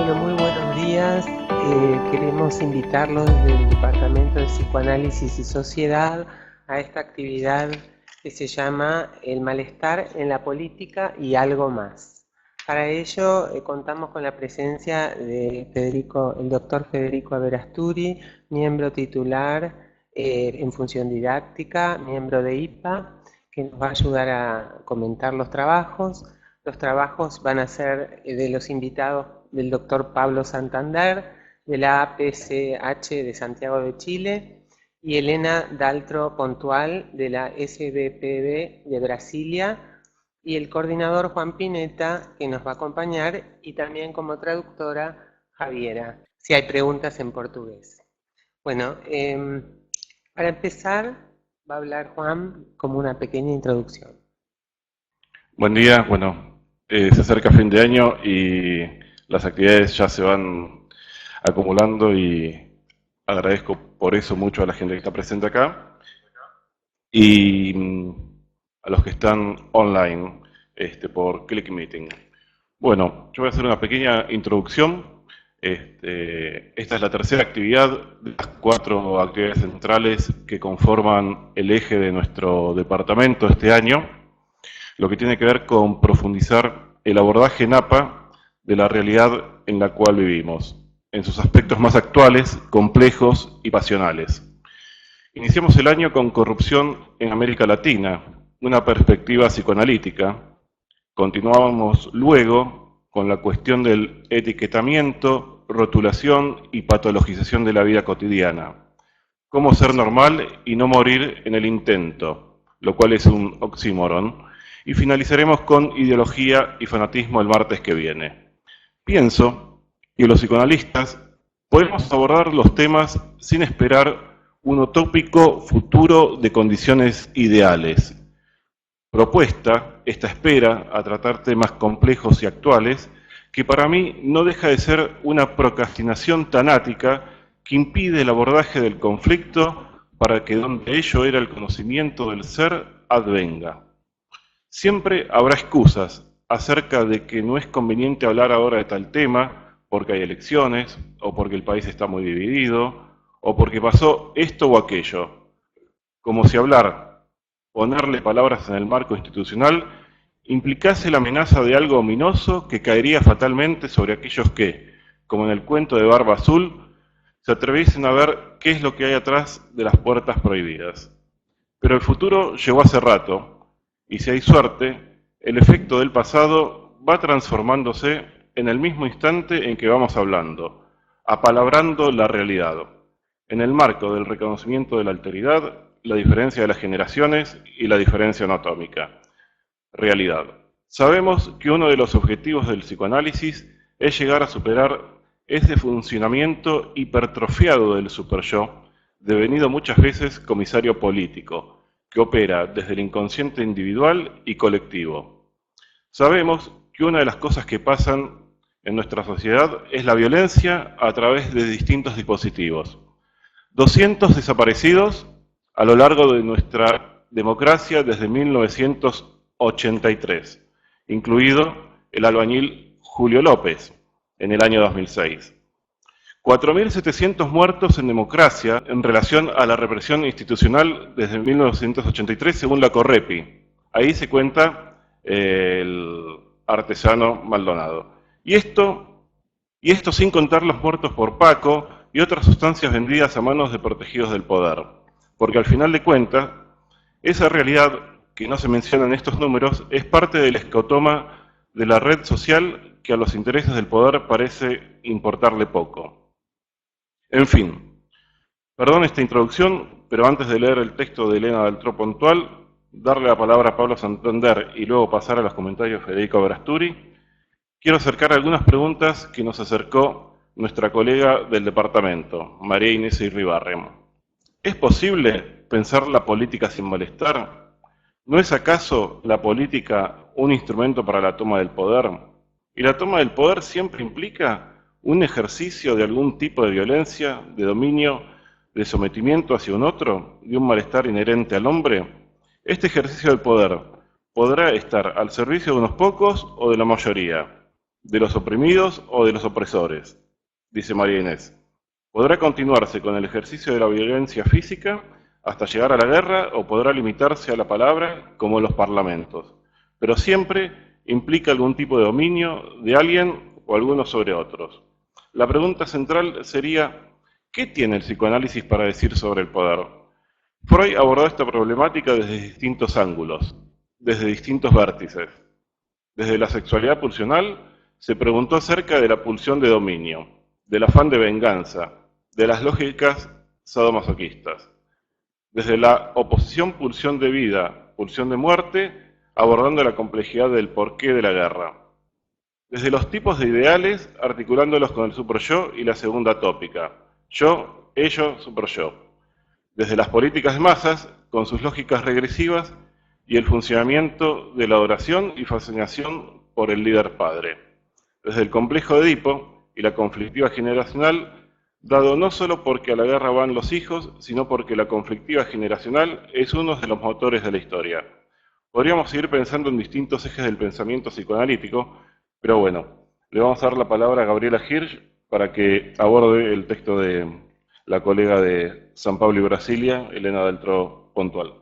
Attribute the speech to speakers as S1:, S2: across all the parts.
S1: Bueno, muy buenos días. Queremos invitarlos desde el Departamento de Psicoanálisis y Sociedad a esta actividad que se llama El malestar en la política y algo más. Para ello contamos con la presencia de el doctor Federico Averasturi, miembro titular en función didáctica, miembro de IPA, que nos va a ayudar a comentar los trabajos. Los trabajos van a ser de los invitados del doctor Pablo Santander, de la APCH de Santiago de Chile, y Elena Daltro Pontual, de la SBPB de Brasilia, y el coordinador Juan Pineta, que nos va a acompañar, y también como traductora Javiera, si hay preguntas en portugués. Bueno, para empezar, va a hablar Juan como una pequeña introducción.
S2: Buen día, se acerca fin de año y las actividades ya se van acumulando y agradezco por eso mucho a la gente que está presente acá y a los que están online por Click Meeting. Bueno, yo voy a hacer una pequeña introducción. Esta es la tercera actividad de las 4 actividades centrales que conforman el eje de nuestro departamento este año, lo que tiene que ver con profundizar el abordaje NAPA de la realidad en la cual vivimos, en sus aspectos más actuales, complejos y pasionales. Iniciamos el año con corrupción en América Latina, una perspectiva psicoanalítica. Continuábamos luego con la cuestión del etiquetamiento, rotulación y patologización de la vida cotidiana. Cómo ser normal y no morir en el intento, lo cual es un oxímoron. Y finalizaremos con ideología y fanatismo el martes que viene. Pienso que los psicoanalistas podemos abordar los temas sin esperar un utópico futuro de condiciones ideales. Propuesta esta espera a tratar temas complejos y actuales que para mí no deja de ser una procrastinación tanática que impide el abordaje del conflicto para que donde ello era el conocimiento del ser advenga. Siempre habrá excusas acerca de que no es conveniente hablar ahora de tal tema porque hay elecciones, o porque el país está muy dividido, o porque pasó esto o aquello. Como si hablar, ponerle palabras en el marco institucional, implicase la amenaza de algo ominoso que caería fatalmente sobre aquellos que, como en el cuento de Barba Azul, se atreviesen a ver qué es lo que hay atrás de las puertas prohibidas. Pero el futuro llegó hace rato, y si hay suerte, el efecto del pasado va transformándose en el mismo instante en que vamos hablando, apalabrando la realidad. En el marco del reconocimiento de la alteridad, la diferencia de las generaciones y la diferencia anatómica. Realidad. Sabemos que uno de los objetivos del psicoanálisis es llegar a superar ese funcionamiento hipertrofiado del superyo, devenido muchas veces comisario político, que opera desde el inconsciente individual y colectivo. Sabemos que una de las cosas que pasan en nuestra sociedad es la violencia a través de distintos dispositivos. 200 desaparecidos a lo largo de nuestra democracia desde 1983, incluido el albañil Julio López en el año 2006. 4.700 muertos en democracia en relación a la represión institucional desde 1983 según la Correpi. Ahí se cuenta el artesano Maldonado. Y esto sin contar los muertos por Paco y otras sustancias vendidas a manos de protegidos del poder. Porque al final de cuentas, esa realidad que no se menciona en estos números es parte del escotoma de la red social que a los intereses del poder parece importarle poco. En fin, perdón esta introducción, pero antes de leer el texto de Elena Daltro Pontual, darle la palabra a Pablo Santander y luego pasar a los comentarios de Federico Averasturi, quiero acercar algunas preguntas que nos acercó nuestra colega del departamento, María Inés Irribarren. ¿Es posible pensar la política sin malestar? ¿No es acaso la política un instrumento para la toma del poder? ¿Y la toma del poder siempre implica un ejercicio de algún tipo de violencia, de dominio, de sometimiento hacia un otro, de un malestar inherente al hombre? Este ejercicio del poder podrá estar al servicio de unos pocos o de la mayoría, ¿De los oprimidos o de los opresores? Dice María Inés. ¿Podrá continuarse con el ejercicio de la violencia física hasta llegar a la guerra o podrá limitarse a la palabra como en los parlamentos? Pero siempre implica algún tipo de dominio de alguien o algunos sobre otros. La pregunta central sería, ¿qué tiene el psicoanálisis para decir sobre el poder? Freud abordó esta problemática desde distintos ángulos, desde distintos vértices. Desde la sexualidad pulsional se preguntó acerca de la pulsión de dominio, del afán de venganza, de las lógicas sadomasoquistas. Desde la oposición pulsión de vida, pulsión de muerte, abordando la complejidad del porqué de la guerra. Desde los tipos de ideales, articulándolos con el superyo y la segunda tópica, yo, ello, superyo. Desde las políticas de masas, con sus lógicas regresivas y el funcionamiento de la adoración y fascinación por el líder padre. Desde el complejo de Edipo y la conflictiva generacional, dado no solo porque a la guerra van los hijos, sino porque la conflictiva generacional es uno de los motores de la historia. Podríamos seguir pensando en distintos ejes del pensamiento psicoanalítico, pero bueno, le vamos a dar la palabra a Gabriela Hirsch para que aborde el texto de la colega de San Pablo y Brasilia, Elena Daltró Pontual.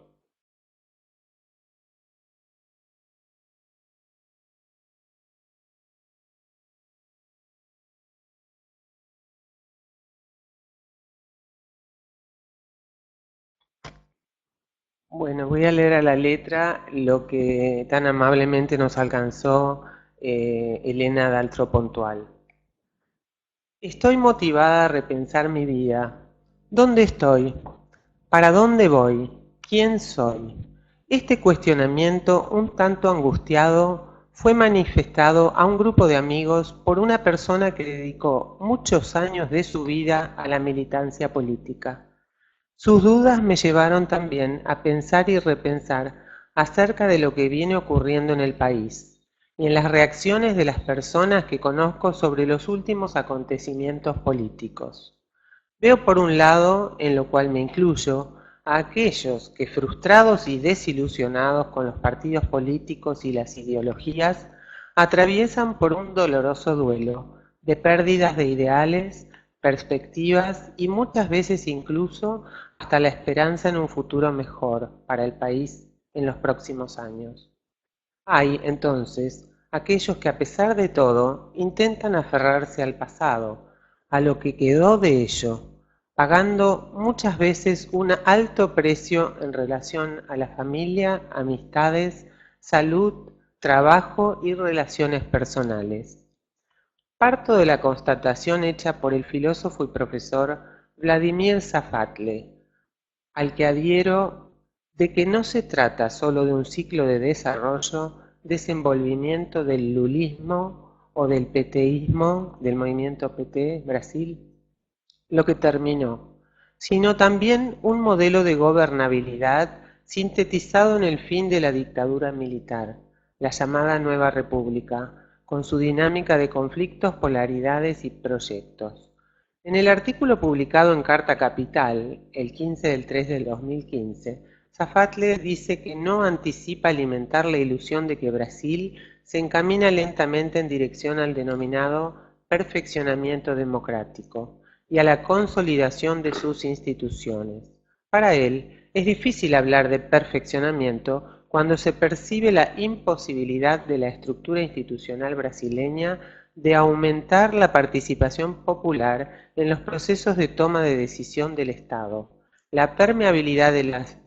S1: Bueno, voy a leer a la letra lo que tan amablemente nos alcanzó Elena Daltró Pontual. Estoy motivada a repensar mi vida. ¿Dónde estoy? ¿Para dónde voy? ¿Quién soy? Este cuestionamiento, un tanto angustiado, fue manifestado a un grupo de amigos por una persona que dedicó muchos años de su vida a la militancia política. Sus dudas me llevaron también a pensar y repensar acerca de lo que viene ocurriendo en el país y en las reacciones de las personas que conozco sobre los últimos acontecimientos políticos. Veo por un lado, en lo cual me incluyo, a aquellos que frustrados y desilusionados con los partidos políticos y las ideologías, atraviesan por un doloroso duelo de pérdidas de ideales, perspectivas y muchas veces incluso hasta la esperanza en un futuro mejor para el país en los próximos años. Hay, entonces, aquellos que a pesar de todo intentan aferrarse al pasado, a lo que quedó de ello, pagando muchas veces un alto precio en relación a la familia, amistades, salud, trabajo y relaciones personales. Parto de la constatación hecha por el filósofo y profesor Vladimir Safatli, al que adhiero, de que no se trata sólo de un ciclo de desarrollo, desenvolvimiento del lulismo o del peteísmo, del movimiento PT Brasil, lo que terminó, sino también un modelo de gobernabilidad sintetizado en el fin de la dictadura militar, la llamada Nueva República, con su dinámica de conflictos, polaridades y proyectos. En el artículo publicado en Carta Capital, el 15 del 3 del 2015, Safatli dice que no anticipa alimentar la ilusión de que Brasil se encamina lentamente en dirección al denominado perfeccionamiento democrático y a la consolidación de sus instituciones. Para él, es difícil hablar de perfeccionamiento cuando se percibe la imposibilidad de la estructura institucional brasileña de aumentar la participación popular en los procesos de toma de decisión del Estado, la permeabilidad de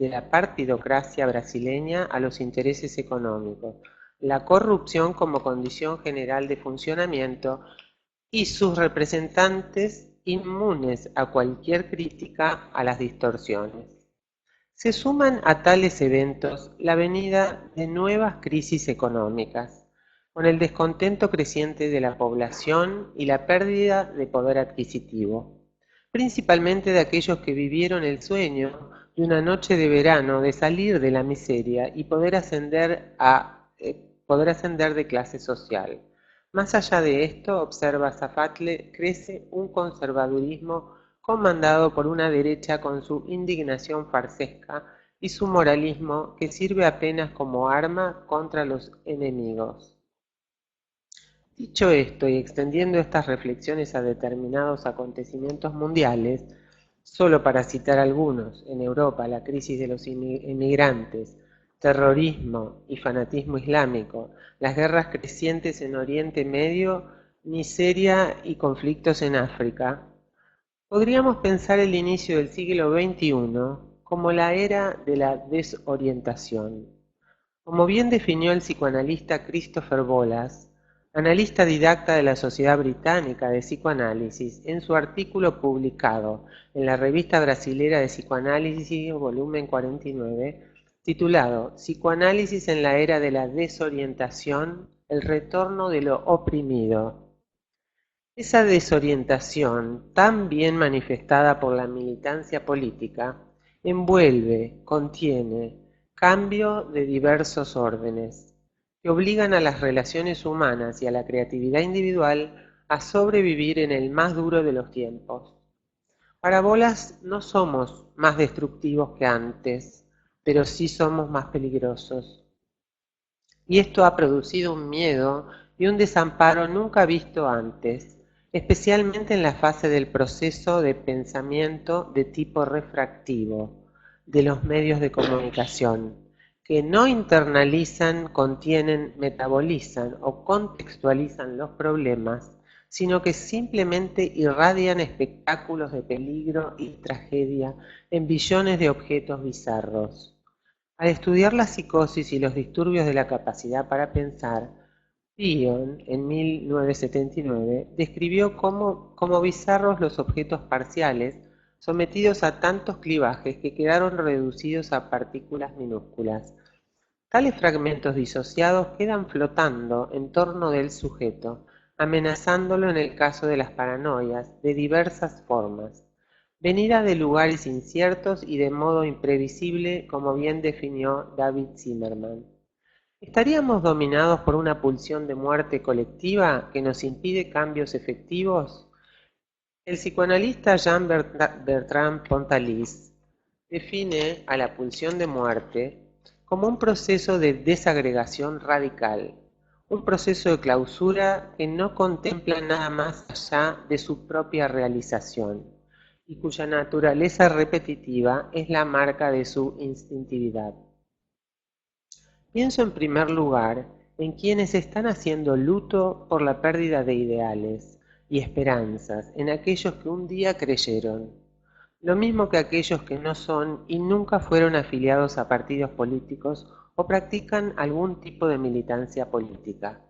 S1: la partidocracia brasileña a los intereses económicos, la corrupción como condición general de funcionamiento y sus representantes inmunes a cualquier crítica a las distorsiones. Se suman a tales eventos la venida de nuevas crisis económicas, con el descontento creciente de la población y la pérdida de poder adquisitivo, principalmente de aquellos que vivieron el sueño de una noche de verano de salir de la miseria y poder ascender de clase social. Más allá de esto, observa Safatli, crece un conservadurismo comandado por una derecha con su indignación farsesca y su moralismo que sirve apenas como arma contra los enemigos. Dicho esto y extendiendo estas reflexiones a determinados acontecimientos mundiales, solo para citar algunos, en Europa la crisis de los inmigrantes, terrorismo y fanatismo islámico, las guerras crecientes en Oriente Medio, miseria y conflictos en África, podríamos pensar el inicio del siglo XXI como la era de la desorientación. Como bien definió el psicoanalista Christopher Bolas, analista didacta de la Sociedad Británica de Psicoanálisis, en su artículo publicado en la Revista Brasilera de Psicoanálisis, volumen 49, titulado Psicoanálisis en la era de la desorientación, el retorno de lo oprimido. Esa desorientación, tan bien manifestada por la militancia política, envuelve, contiene, cambio de diversos órdenes, que obligan a las relaciones humanas y a la creatividad individual a sobrevivir en el más duro de los tiempos. Para Bolas no somos más destructivos que antes, pero sí somos más peligrosos. Y esto ha producido un miedo y un desamparo nunca visto antes, especialmente en la fase del proceso de pensamiento de tipo refractivo de los medios de comunicación, que no internalizan, contienen, metabolizan o contextualizan los problemas, sino que simplemente irradian espectáculos de peligro y tragedia en billones de objetos bizarros. Al estudiar la psicosis y los disturbios de la capacidad para pensar, Bion, en 1979, describió como bizarros los objetos parciales sometidos a tantos clivajes que quedaron reducidos a partículas minúsculas. Tales fragmentos disociados quedan flotando en torno del sujeto, amenazándolo en el caso de las paranoias, de diversas formas, venida de lugares inciertos y de modo imprevisible, como bien definió David Zimmerman. ¿Estaríamos dominados por una pulsión de muerte colectiva que nos impide cambios efectivos? El psicoanalista Jean-Bertrand Pontalis define a la pulsión de muerte como un proceso de desagregación radical, un proceso de clausura que no contempla nada más allá de su propia realización y cuya naturaleza repetitiva es la marca de su instintividad. Pienso en primer lugar en quienes están haciendo luto por la pérdida de ideales y esperanzas en aquellos que un día creyeron, lo mismo que aquellos que no son y nunca fueron afiliados a partidos políticos o practican algún tipo de militancia política,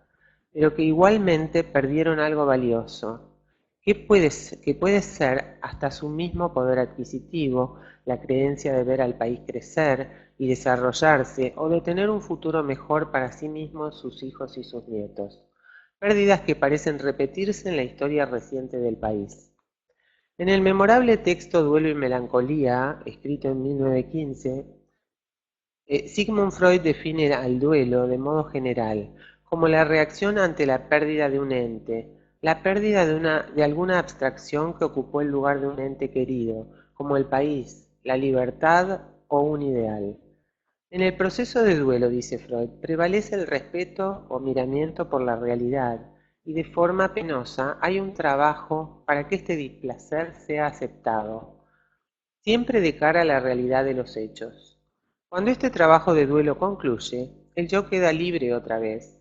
S1: pero que igualmente perdieron algo valioso, que puede ser hasta su mismo poder adquisitivo, la creencia de ver al país crecer y desarrollarse o de tener un futuro mejor para sí mismos, sus hijos y sus nietos. Pérdidas que parecen repetirse en la historia reciente del país. En el memorable texto Duelo y Melancolía, escrito en 1915, Sigmund Freud define al duelo de modo general como la reacción ante la pérdida de un ente, la pérdida de alguna abstracción que ocupó el lugar de un ente querido, como el país, la libertad o un ideal. En el proceso de duelo, dice Freud, prevalece el respeto o miramiento por la realidad, y de forma penosa hay un trabajo para que este displacer sea aceptado, siempre de cara a la realidad de los hechos. Cuando este trabajo de duelo concluye, el yo queda libre otra vez.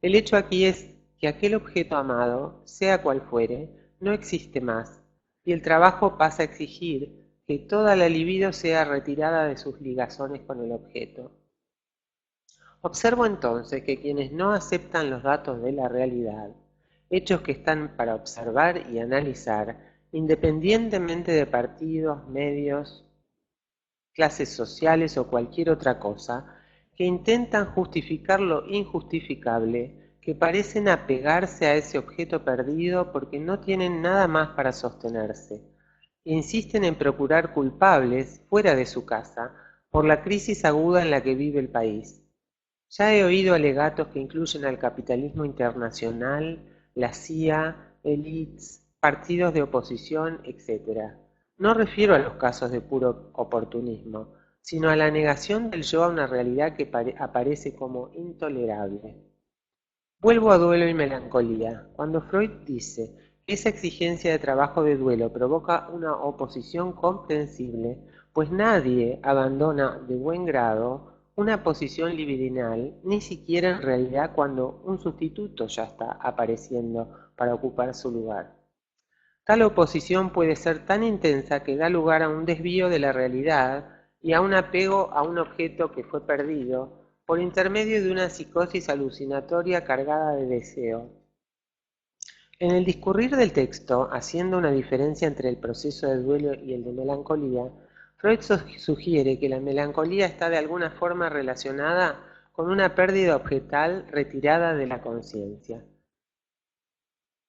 S1: El hecho aquí es que aquel objeto amado, sea cual fuere, no existe más, y el trabajo pasa a exigir que toda la libido sea retirada de sus ligazones con el objeto. Observo entonces que quienes no aceptan los datos de la realidad, hechos que están para observar y analizar, independientemente de partidos, medios, clases sociales o cualquier otra cosa, que intentan justificar lo injustificable, que parecen apegarse a ese objeto perdido porque no tienen nada más para sostenerse, e insisten en procurar culpables fuera de su casa por la crisis aguda en la que vive el país. Ya he oído alegatos que incluyen al capitalismo internacional, la CIA, élites, partidos de oposición, etc. No refiero a los casos de puro oportunismo, sino a la negación del yo a una realidad que aparece como intolerable. Vuelvo a duelo y melancolía. Cuando Freud dice que esa exigencia de trabajo de duelo provoca una oposición comprensible, pues nadie abandona de buen grado una posición libidinal, ni siquiera en realidad cuando un sustituto ya está apareciendo para ocupar su lugar. Tal oposición puede ser tan intensa que da lugar a un desvío de la realidad y a un apego a un objeto que fue perdido por intermedio de una psicosis alucinatoria cargada de deseo. En el discurrir del texto, haciendo una diferencia entre el proceso de duelo y el de melancolía, Freud sugiere que la melancolía está de alguna forma relacionada con una pérdida objetal retirada de la conciencia.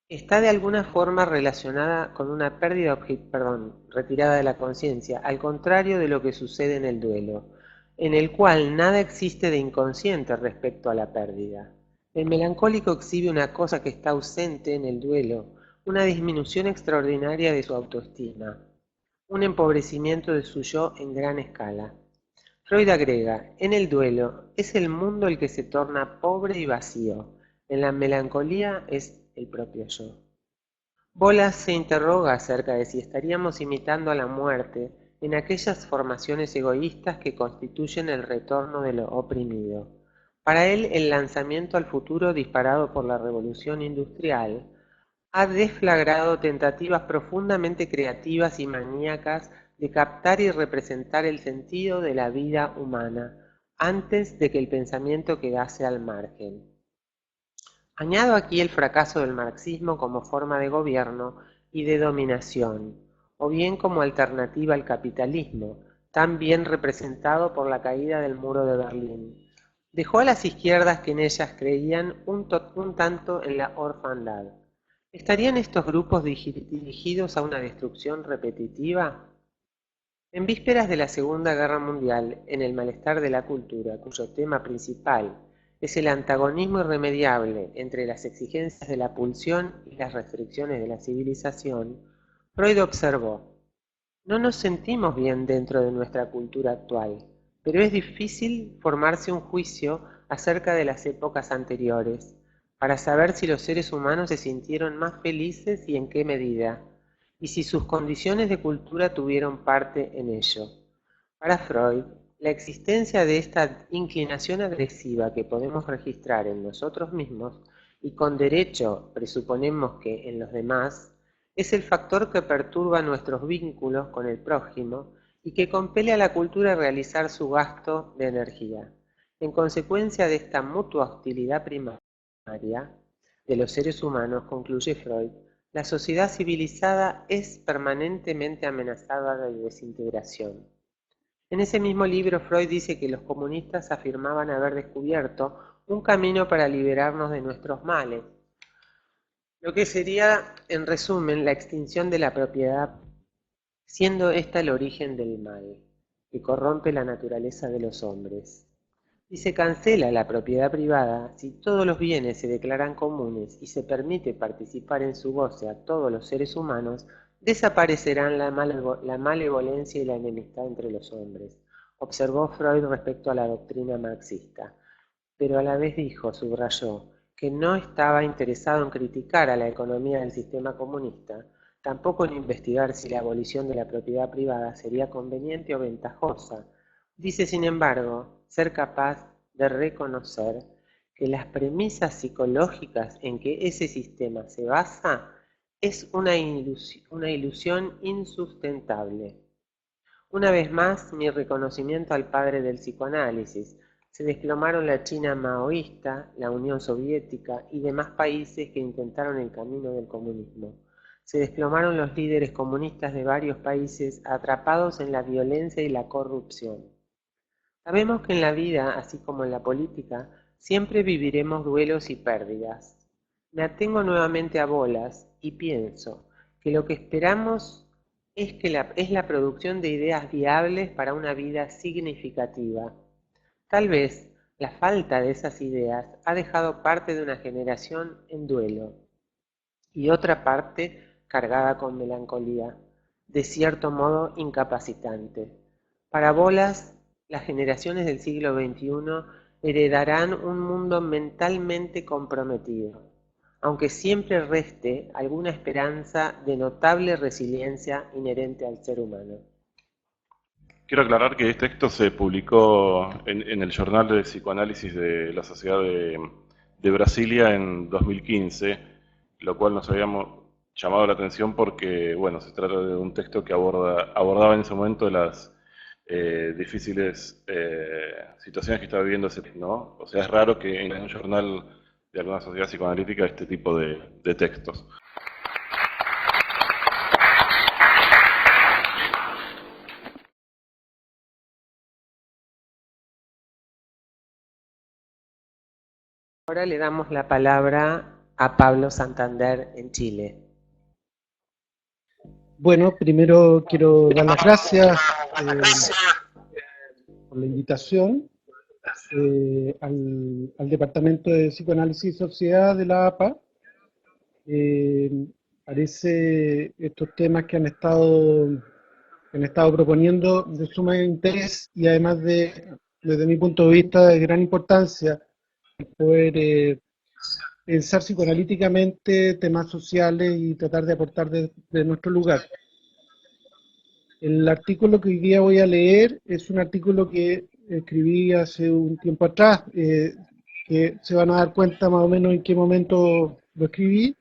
S1: Está de alguna forma relacionada con una pérdida retirada de la conciencia, al contrario de lo que sucede en el duelo, en el cual nada existe de inconsciente respecto a la pérdida. El melancólico exhibe una cosa que está ausente en el duelo, una disminución extraordinaria de su autoestima, un empobrecimiento de su yo en gran escala. Freud agrega, en el duelo es el mundo el que se torna pobre y vacío, en la melancolía es el propio yo. Bolas se interroga acerca de si estaríamos imitando a la muerte en aquellas formaciones egoístas que constituyen el retorno de lo oprimido. Para él, el lanzamiento al futuro disparado por la revolución industrial ha desflagrado tentativas profundamente creativas y maníacas de captar y representar el sentido de la vida humana antes de que el pensamiento quedase al margen. Añado aquí el fracaso del marxismo como forma de gobierno y de dominación, o bien como alternativa al capitalismo, tan bien representado por la caída del muro de Berlín. Dejó a las izquierdas que en ellas creían un tanto en la orfandad. ¿Estarían estos grupos dirigidos a una destrucción repetitiva? En vísperas de la Segunda Guerra Mundial, en El malestar de la cultura, cuyo tema principal es el antagonismo irremediable entre las exigencias de la pulsión y las restricciones de la civilización, Freud observó: no nos sentimos bien dentro de nuestra cultura actual, pero es difícil formarse un juicio acerca de las épocas anteriores, para saber si los seres humanos se sintieron más felices y en qué medida, y si sus condiciones de cultura tuvieron parte en ello. Para Freud, la existencia de esta inclinación agresiva que podemos registrar en nosotros mismos, y con derecho presuponemos que en los demás, es el factor que perturba nuestros vínculos con el prójimo y que compele a la cultura a realizar su gasto de energía. En consecuencia de esta mutua hostilidad primaria de los seres humanos, concluye Freud, la sociedad civilizada es permanentemente amenazada de desintegración. En ese mismo libro, Freud dice que los comunistas afirmaban haber descubierto un camino para liberarnos de nuestros males, lo que sería, en resumen, la extinción de la propiedad, siendo esta el origen del mal, que corrompe la naturaleza de los hombres. Si se cancela la propiedad privada, si todos los bienes se declaran comunes y se permite participar en su goce a todos los seres humanos, desaparecerán la malevolencia y la enemistad entre los hombres, observó Freud respecto a la doctrina marxista. Pero a la vez dijo, subrayó, que no estaba interesado en criticar a la economía del sistema comunista, tampoco en investigar si la abolición de la propiedad privada sería conveniente o ventajosa. Dice, sin embargo, ser capaz de reconocer que las premisas psicológicas en que ese sistema se basa es una ilusión insustentable. Una vez más, mi reconocimiento al padre del psicoanálisis. Se desplomaron la China maoísta, la Unión Soviética y demás países que intentaron el camino del comunismo. Se desplomaron los líderes comunistas de varios países atrapados en la violencia y la corrupción. Sabemos que en la vida, así como en la política, siempre viviremos duelos y pérdidas. Me atengo nuevamente a Bolas y pienso que lo que esperamos es la producción de ideas viables para una vida significativa. Tal vez la falta de esas ideas ha dejado parte de una generación en duelo y otra parte cargada con melancolía, de cierto modo incapacitante. Para Bolas, las generaciones del siglo XXI heredarán un mundo mentalmente comprometido, aunque siempre reste alguna esperanza de notable resiliencia inherente al ser humano.
S2: Quiero aclarar que este texto se publicó en el Journal de Psicoanálisis de la Sociedad de Brasilia en 2015, lo cual nos habíamos llamado la atención porque, bueno, se trata de un texto que abordaba en ese momento las difíciles situaciones que estaba viviendo ese, ¿no? O sea, es raro que en un journal de alguna sociedad psicoanalítica este tipo de textos.
S1: Ahora le damos la palabra a Pablo Santander en Chile.
S3: Bueno, primero quiero dar las gracias por la invitación al Departamento de Psicoanálisis y Sociedad de la APA. Parece estos temas que han estado proponiendo de suma interés y además desde mi punto de vista, de gran importancia poder pensar psicoanalíticamente temas sociales y tratar de aportar de nuestro lugar. El artículo que hoy día voy a leer es un artículo que escribí hace un tiempo atrás, que se van a dar cuenta más o menos en qué momento lo escribí,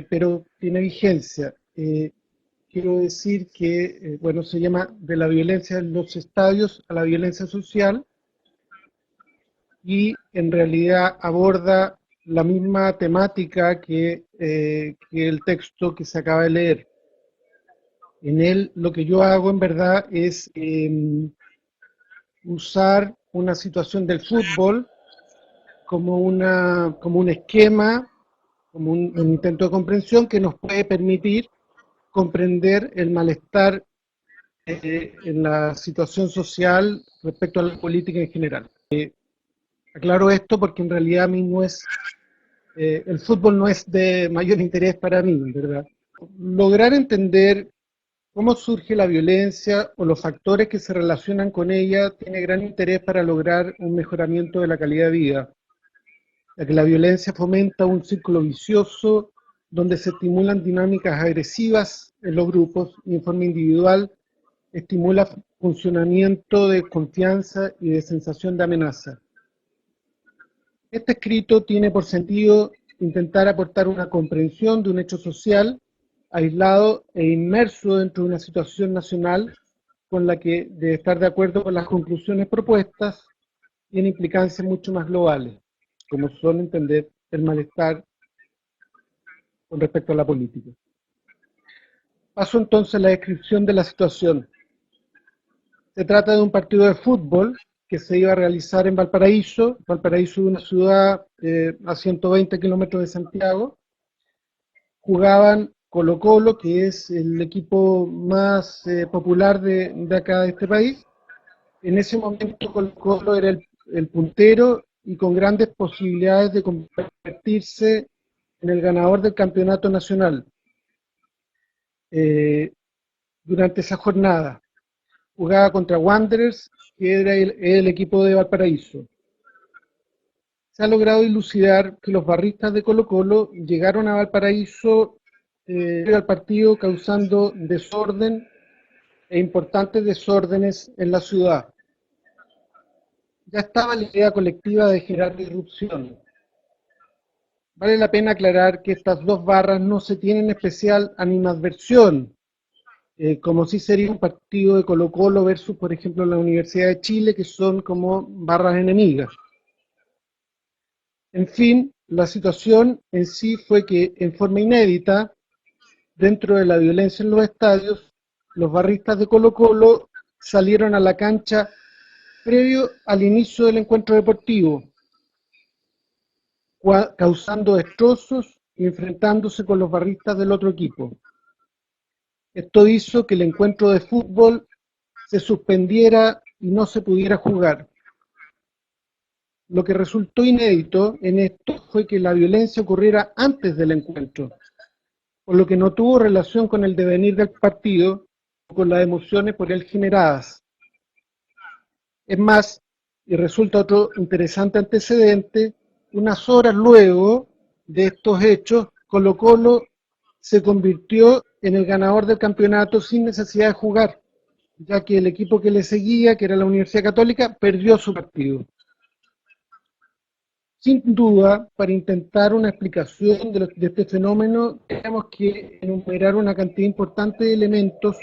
S3: pero tiene vigencia. Quiero decir que, bueno, se llama De la violencia en los estadios a la violencia social, y en realidad aborda la misma temática que el texto que se acaba de leer. En él lo que yo hago en verdad es usar una situación del fútbol como un esquema, como un intento de comprensión que nos puede permitir comprender el malestar en la situación social respecto a la política en general. Aclaro esto porque en realidad a mí no es, el fútbol no es de mayor interés para mí, ¿verdad? Lograr entender cómo surge la violencia o los factores que se relacionan con ella tiene gran interés para lograr un mejoramiento de la calidad de vida, ya que la violencia fomenta un círculo vicioso donde se estimulan dinámicas agresivas en los grupos y en forma individual estimula funcionamiento de confianza y de sensación de amenaza. Este escrito tiene por sentido intentar aportar una comprensión de un hecho social aislado e inmerso dentro de una situación nacional con la que debe estar de acuerdo con las conclusiones propuestas, tiene implicancias mucho más globales, como son entender el malestar con respecto a la política. Paso entonces a la descripción de la situación. Se trata de un partido de fútbol que se iba a realizar en Valparaíso. Valparaíso es una ciudad a 120 kilómetros de Santiago. Jugaban Colo-Colo, que es el equipo más popular de acá de este país. En ese momento Colo-Colo era el puntero y con grandes posibilidades de convertirse en el ganador del campeonato nacional durante esa jornada. Jugaba contra Wanderers, que era el equipo de Valparaíso. Se ha logrado dilucidar que los barristas de Colo-Colo llegaron a Valparaíso al partido causando desorden e importantes desórdenes en la ciudad. Ya estaba la idea colectiva de generar disrupción. Vale la pena aclarar que estas dos barras no se tienen especial animadversión, como si sería un partido de Colo-Colo versus, por ejemplo, la Universidad de Chile, que son como barras enemigas. En fin, la situación en sí fue que, en forma inédita, dentro de la violencia en los estadios, los barristas de Colo-Colo salieron a la cancha previo al inicio del encuentro deportivo, causando destrozos y enfrentándose con los barristas del otro equipo. Esto hizo que el encuentro de fútbol se suspendiera y no se pudiera jugar. Lo que resultó inédito en esto fue que la violencia ocurriera antes del encuentro, por lo que no tuvo relación con el devenir del partido o con las emociones por él generadas. Es más, Y resulta otro interesante antecedente: unas horas luego de estos hechos, Colo-Colo se convirtió en el ganador del campeonato sin necesidad de jugar, ya que el equipo que le seguía, que era la Universidad Católica, perdió su partido. Sin duda, para intentar una explicación de este fenómeno, tenemos que enumerar una cantidad importante de elementos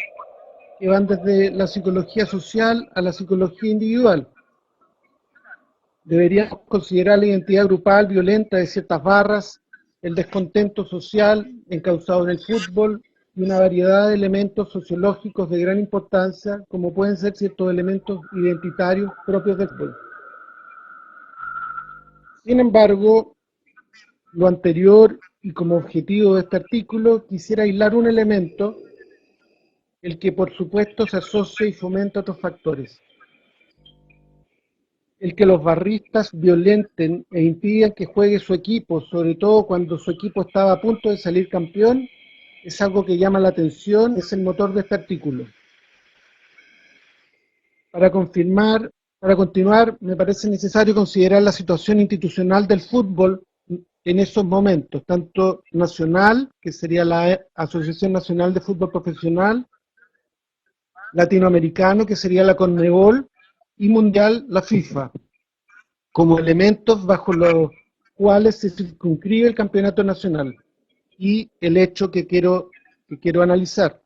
S3: que van desde la psicología social a la psicología individual. Deberíamos considerar la identidad grupal violenta de ciertas barras, el descontento social encausado en el fútbol y una variedad de elementos sociológicos de gran importancia, como pueden ser ciertos elementos identitarios propios del fútbol. Sin embargo, lo anterior y como objetivo de este artículo, quisiera aislar un elemento, el que por supuesto se asocia y fomenta otros factores. El que los barristas violenten e impidan que juegue su equipo, sobre todo cuando su equipo estaba a punto de salir campeón, es algo que llama la atención, es el motor de este artículo. Para continuar, me parece necesario considerar la situación institucional del fútbol en esos momentos, tanto nacional, que sería la Asociación Nacional de Fútbol Profesional, latinoamericano, que sería la CONMEBOL, y mundial, la FIFA, como elementos bajo los cuales se circunscribe el campeonato nacional y el hecho que quiero analizar.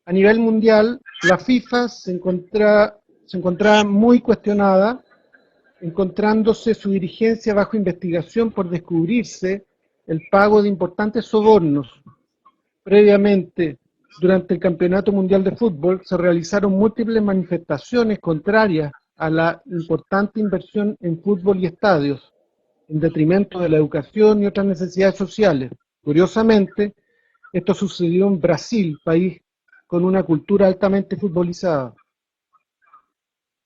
S3: A nivel mundial, la FIFA se encontraba muy cuestionada, encontrándose su dirigencia bajo investigación por descubrirse el pago de importantes sobornos. Previamente, durante el Campeonato Mundial de Fútbol, se realizaron múltiples manifestaciones contrarias a la importante inversión en fútbol y estadios, en detrimento de la educación y otras necesidades sociales. Curiosamente, esto sucedió en Brasil, país con una cultura altamente futbolizada.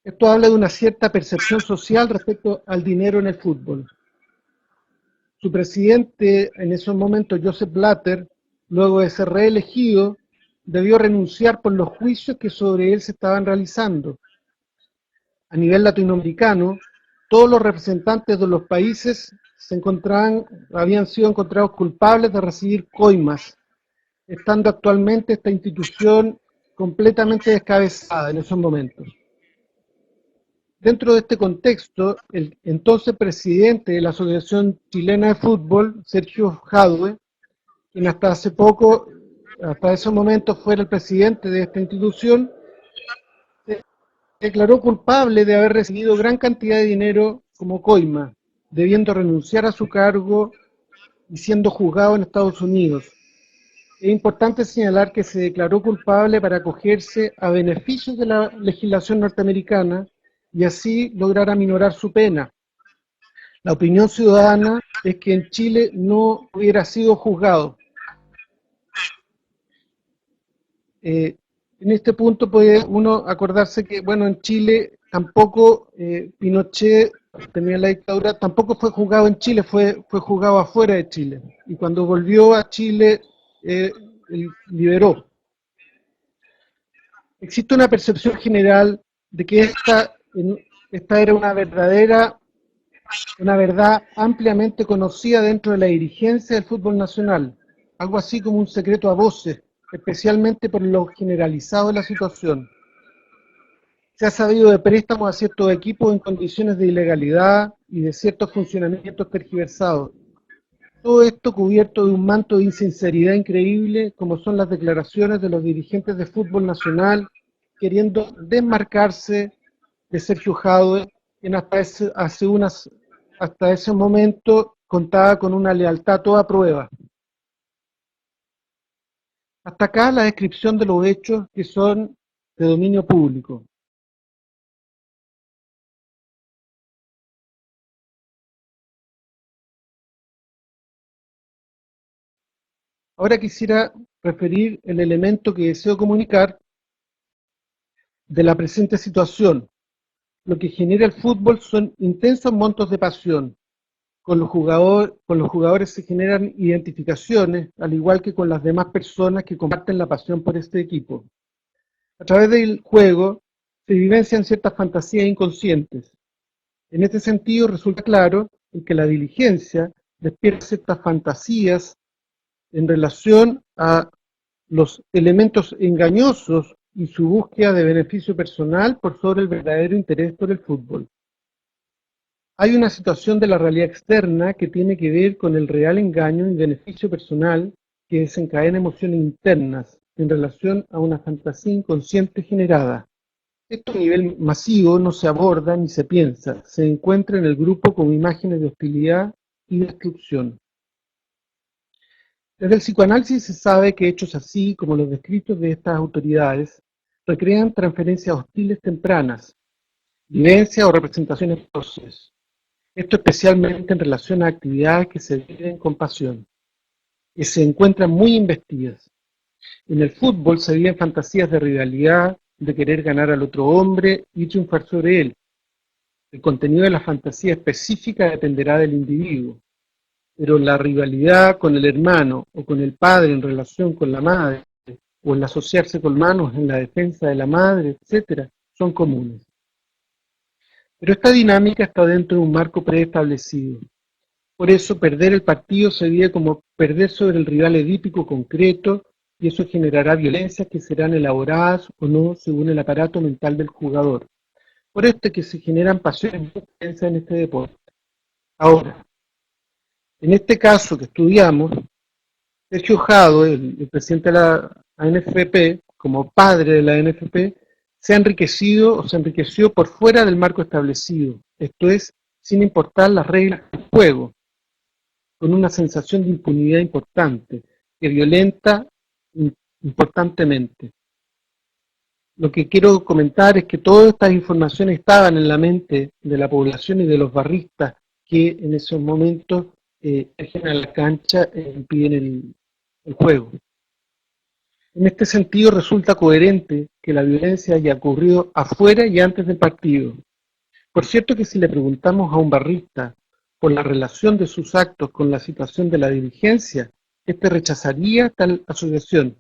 S3: Esto habla de una cierta percepción social respecto al dinero en el fútbol. Su presidente en esos momentos, Joseph Blatter, luego de ser reelegido, debió renunciar por los juicios que sobre él se estaban realizando. A nivel latinoamericano, todos los representantes de los países habían sido encontrados culpables de recibir coimas, estando actualmente esta institución completamente descabezada en esos momentos. Dentro de este contexto, el entonces presidente de la Asociación Chilena de Fútbol, Sergio Jadue, quien hasta ese momento fuera el presidente de esta institución, se declaró culpable de haber recibido gran cantidad de dinero como coima, debiendo renunciar a su cargo y siendo juzgado en Estados Unidos. Es importante señalar que se declaró culpable para acogerse a beneficios de la legislación norteamericana y así lograr aminorar su pena. La opinión ciudadana es que en Chile no hubiera sido juzgado. En este punto puede uno acordarse que, bueno, en Chile tampoco Pinochet, tenía la dictadura, tampoco fue juzgado en Chile, fue juzgado afuera de Chile. Y cuando volvió a Chile, liberó. Existe una percepción general de que esta era una verdad ampliamente conocida dentro de la dirigencia del fútbol nacional, algo así como un secreto a voces, especialmente por lo generalizado de la situación. Se ha sabido de préstamos a ciertos equipos en condiciones de ilegalidad y de ciertos funcionamientos tergiversados. Todo esto cubierto de un manto de insinceridad increíble, como son las declaraciones de los dirigentes de fútbol nacional, queriendo desmarcarse de Sergio Jadue, quien hasta ese momento contaba con una lealtad a toda prueba. Hasta acá la descripción de los hechos que son de dominio público. Ahora quisiera referir el elemento que deseo comunicar de la presente situación. Lo que genera el fútbol son intensos montos de pasión. Con los jugadores se generan identificaciones, al igual que con las demás personas que comparten la pasión por este equipo. A través del juego se vivencian ciertas fantasías inconscientes. En este sentido, resulta claro que la diligencia despierta ciertas fantasías en relación a los elementos engañosos y su búsqueda de beneficio personal por sobre el verdadero interés por el fútbol. Hay una situación de la realidad externa que tiene que ver con el real engaño y beneficio personal que desencadena emociones internas en relación a una fantasía inconsciente generada. Esto a nivel masivo no se aborda ni se piensa, se encuentra en el grupo como imágenes de hostilidad y destrucción. Desde el psicoanálisis se sabe que hechos así como los descritos de estas autoridades recrean transferencias hostiles tempranas, vivencias o representaciones precoces. Esto especialmente en relación a actividades que se viven con pasión, que se encuentran muy investidas. En el fútbol se viven fantasías de rivalidad, de querer ganar al otro hombre y triunfar sobre él. El contenido de la fantasía específica dependerá del individuo, pero la rivalidad con el hermano o con el padre en relación con la madre, o el asociarse con manos en la defensa de la madre, etc., son comunes. Pero esta dinámica está dentro de un marco preestablecido. Por eso perder el partido se vive como perder sobre el rival edípico concreto, y eso generará violencias que serán elaboradas o no según el aparato mental del jugador. Por esto es que se generan pasiones muy intensas en este deporte. Ahora, en este caso que estudiamos, Sergio Jado, el presidente de la ANFP, como padre de la ANFP, se ha enriquecido o se enriqueció por fuera del marco establecido, esto es, sin importar las reglas del juego, con una sensación de impunidad importante, que violenta importantemente. Lo que quiero comentar es que todas estas informaciones estaban en la mente de la población y de los barristas que en esos momentos emergen a la cancha e impiden el juego. En este sentido resulta coherente que la violencia haya ocurrido afuera y antes del partido. Por cierto que si le preguntamos a un barrista por la relación de sus actos con la situación de la dirigencia, este rechazaría tal asociación.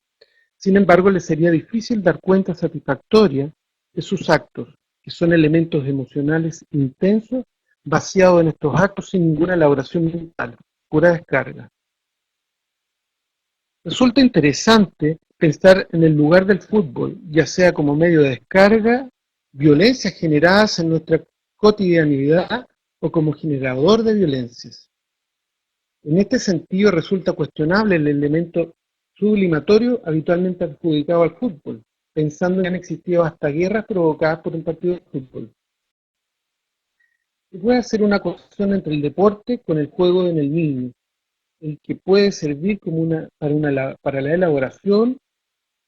S3: Sin embargo, le sería difícil dar cuenta satisfactoria de sus actos, que son elementos emocionales intensos, vaciados en estos actos sin ninguna elaboración mental, pura descarga. Resulta interesante pensar en el lugar del fútbol, ya sea como medio de descarga, violencias generadas en nuestra cotidianidad o como generador de violencias. En este sentido resulta cuestionable el elemento sublimatorio habitualmente adjudicado al fútbol, pensando que han existido hasta guerras provocadas por un partido de fútbol. Se puede hacer una conexión entre el deporte con el juego en el niño, el que puede servir como para la elaboración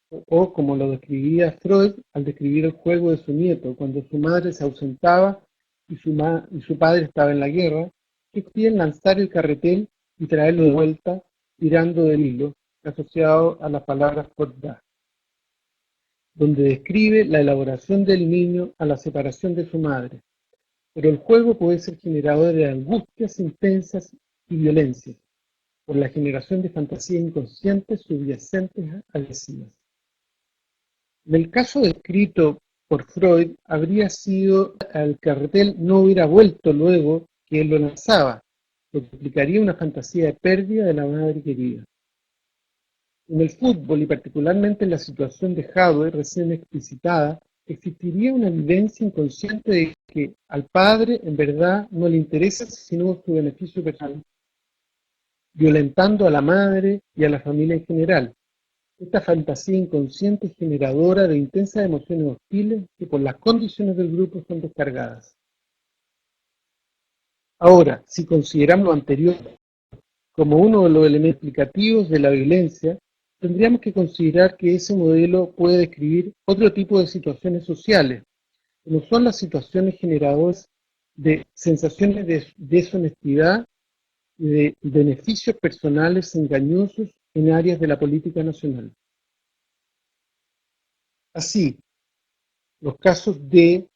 S3: o como lo describía Freud al describir el juego de su nieto, cuando su madre se ausentaba y su padre estaba en la guerra, que consistía en lanzar el carretel y traerlo de vuelta tirando del hilo, asociado a las palabras Podda, donde describe la elaboración del niño a la separación de su madre. Pero el juego puede ser generador de angustias intensas y violencias, por la generación de fantasías inconscientes subyacentes agresivas. En el caso descrito por Freud, habría sido al carretel no hubiera vuelto luego que él lo lanzaba, lo que implicaría una fantasía de pérdida de la madre querida. En el fútbol, y particularmente en la situación de Jadwe recién explicitada, existiría una vivencia inconsciente de que al padre en verdad no le interesa sino su beneficio personal, violentando a la madre y a la familia en general. Esta fantasía inconsciente es generadora de intensas emociones hostiles que por las condiciones del grupo son descargadas. Ahora, si consideramos lo anterior como uno de los elementos explicativos de la violencia, tendríamos que considerar que ese modelo puede describir otro tipo de situaciones sociales, como son las situaciones generadoras de sensaciones de deshonestidad y de beneficios personales engañosos en áreas de la política nacional. Así, los casos de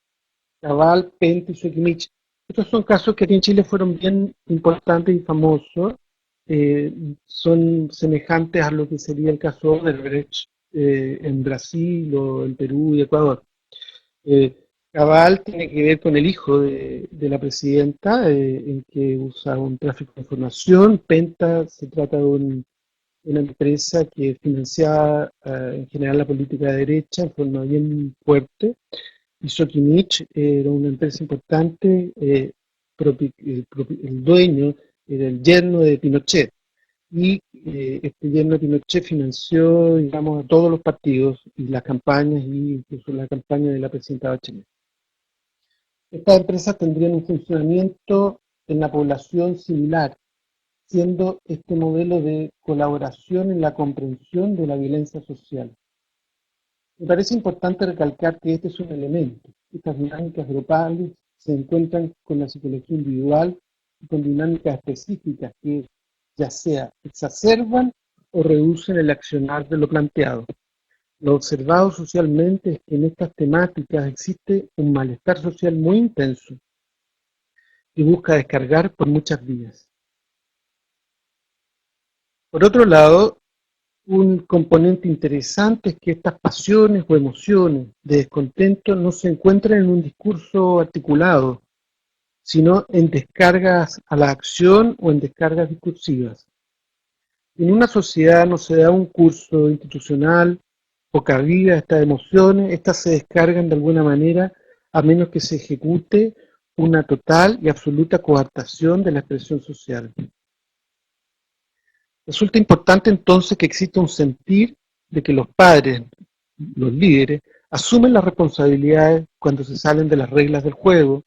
S3: Cabal, Penta y Soquimich, estos son casos que aquí en Chile fueron bien importantes y famosos, son semejantes a lo que sería el caso de Odebrecht en Brasil o en Perú y Ecuador. Cabal tiene que ver con el hijo de la presidenta, en que usa un tráfico de información. Penta se trata de una empresa que financiaba en general la política de derecha en forma bien fuerte. Y Soquimich era una empresa importante, el dueño era el yerno de Pinochet. Y este yerno de Pinochet financió, digamos, a todos los partidos y las campañas, y incluso la campaña de la presidenta Bachelet. Estas empresas tendrían un funcionamiento en la población similar, siendo este modelo de colaboración en la comprensión de la violencia social. Me parece importante recalcar que este es un elemento. Estas dinámicas grupales se encuentran con la psicología individual y con dinámicas específicas que ya sea exacerban o reducen el accionar de lo planteado. Lo observado socialmente es que en estas temáticas existe un malestar social muy intenso que busca descargar por muchas vías. Por otro lado, un componente interesante es que estas pasiones o emociones de descontento no se encuentran en un discurso articulado, sino en descargas a la acción o en descargas discursivas. En una sociedad no se da un curso institucional o cabida a estas emociones, estas se descargan de alguna manera a menos que se ejecute una total y absoluta coartación de la expresión social. Resulta importante entonces que exista un sentir de que los padres, los líderes, asumen las responsabilidades cuando se salen de las reglas del juego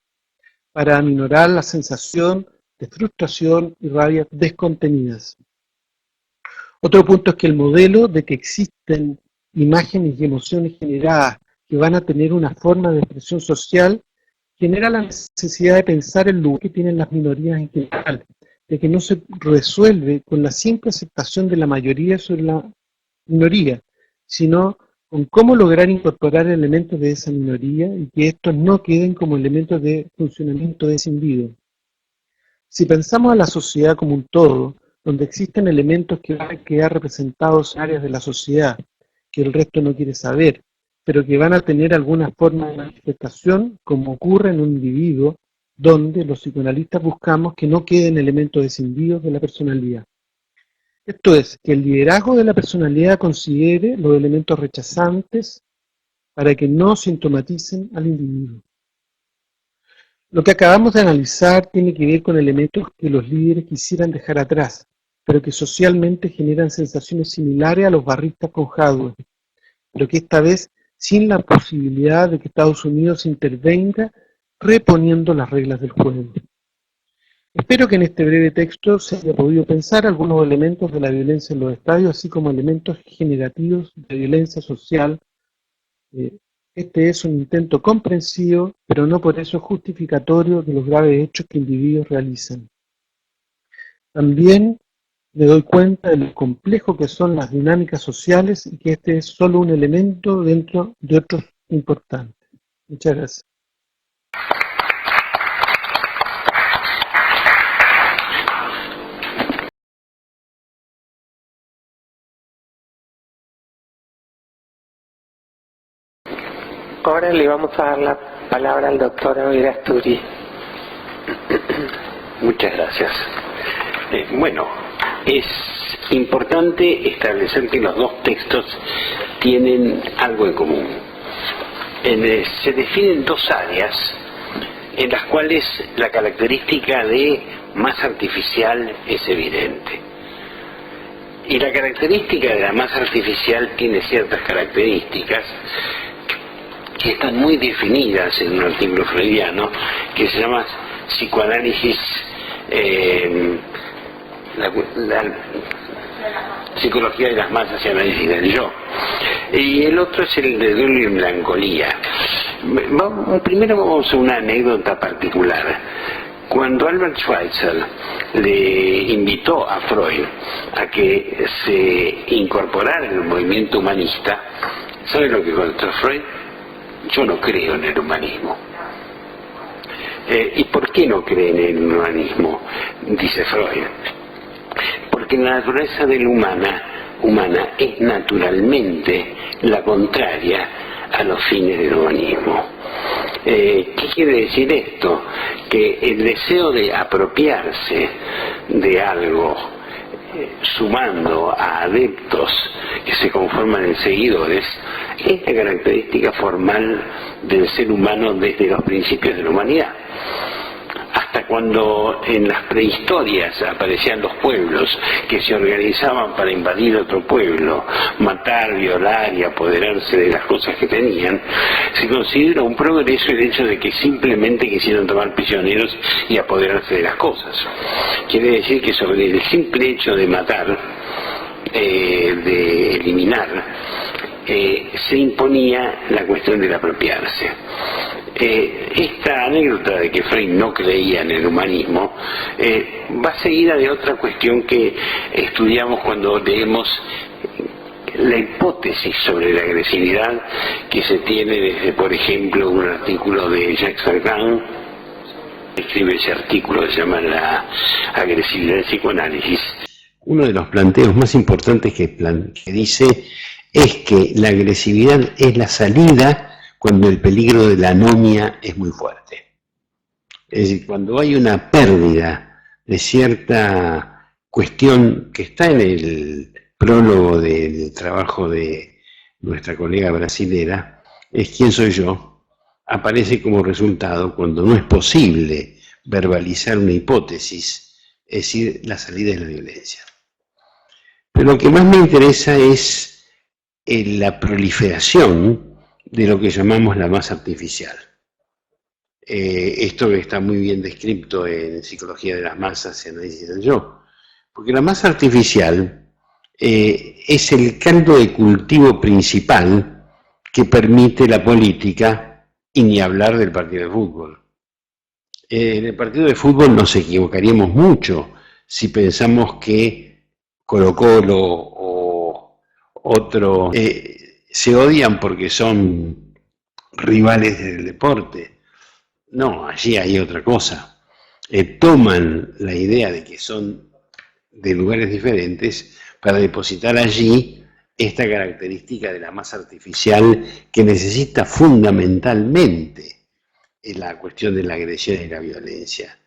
S3: para aminorar la sensación de frustración y rabia descontenidas. Otro punto es que el modelo de que existen imágenes y emociones generadas que van a tener una forma de expresión social genera la necesidad de pensar el lugar que tienen las minorías en general, de que no se resuelve con la simple aceptación de la mayoría sobre la minoría, sino con cómo lograr incorporar elementos de esa minoría y que estos no queden como elementos de funcionamiento de ese individuo. Si pensamos a la sociedad como un todo, donde existen elementos que van a quedar representados en áreas de la sociedad que el resto no quiere saber, pero que van a tener alguna forma de manifestación, como ocurre en un individuo, donde los psicoanalistas buscamos que no queden elementos descendidos de la personalidad. Esto es, que el liderazgo de la personalidad considere los elementos rechazantes para que no sintomaticen al individuo. Lo que acabamos de analizar tiene que ver con elementos que los líderes quisieran dejar atrás, pero que socialmente generan sensaciones similares a los barristas con hardware, pero que esta vez sin la posibilidad de que Estados Unidos intervenga reponiendo las reglas del juego. Espero que en este breve texto se haya podido pensar algunos elementos de la violencia en los estadios, así como elementos generativos de violencia social. Este es un intento comprensivo, pero no por eso justificatorio de los graves hechos que individuos realizan. También me doy cuenta de lo complejo que son las dinámicas sociales y que este es solo un elemento dentro de otros importantes. Muchas gracias.
S1: Ahora le vamos a dar la palabra al doctor Oirasturi.
S4: Muchas gracias. Bueno, es importante establecer que los dos textos tienen algo en común. Se definen dos áreas en las cuales la característica de más artificial es evidente. Y la característica de la más artificial tiene ciertas características que están muy definidas en un artículo freudiano que se llama psicoanálisis, la psicología de las masas y análisis del yo. Y el otro es el de duelo y melancolía. Primero vamos a una anécdota particular. Cuando Albert Schweitzer le invitó a Freud a que se incorporara en el movimiento humanista, ¿sabe lo que contestó Freud? Yo no creo en el humanismo. ¿Y por qué no cree en el humanismo? Dice Freud. Porque la naturaleza de la humana es naturalmente la contraria a los fines del humanismo. ¿Qué quiere decir esto? Que el deseo de apropiarse de algo, sumando a adeptos que se conforman en seguidores, es la característica formal del ser humano desde los principios de la humanidad. Hasta cuando en las prehistorias aparecían los pueblos que se organizaban para invadir otro pueblo, matar, violar y apoderarse de las cosas que tenían, se considera un progreso el hecho de que simplemente quisieron tomar prisioneros y apoderarse de las cosas. Quiere decir que sobre el simple hecho de matar, de eliminar, se imponía la cuestión del apropiarse. Esta anécdota de que Frey no creía en el humanismo va seguida de otra cuestión que estudiamos cuando leemos la hipótesis sobre la agresividad que se tiene desde, por ejemplo, un artículo de Jacques Lacan. Escribe ese artículo que se llama La agresividad del psicoanálisis.
S5: Uno de los planteos más importantes que dice es que la agresividad es la salida cuando el peligro de la anomia es muy fuerte. Es decir, cuando hay una pérdida de cierta cuestión que está en el prólogo del trabajo de nuestra colega brasilera, es ¿quién soy yo?, aparece como resultado cuando no es posible verbalizar una hipótesis, es decir, la salida de la violencia. Pero lo que más me interesa es la proliferación de lo que llamamos la masa artificial. Esto que está muy bien descrito en Psicología de las Masas y Análisis del Yo. Porque la masa artificial es el caldo de cultivo principal que permite la política, y ni hablar del partido de fútbol. En el partido de fútbol nos equivocaríamos mucho si pensamos que Colo-Colo o otro se odian porque son rivales del deporte. No, allí hay otra cosa. Toman la idea de que son de lugares diferentes para depositar allí esta característica de la masa artificial que necesita fundamentalmente en la cuestión de la agresión y la violencia.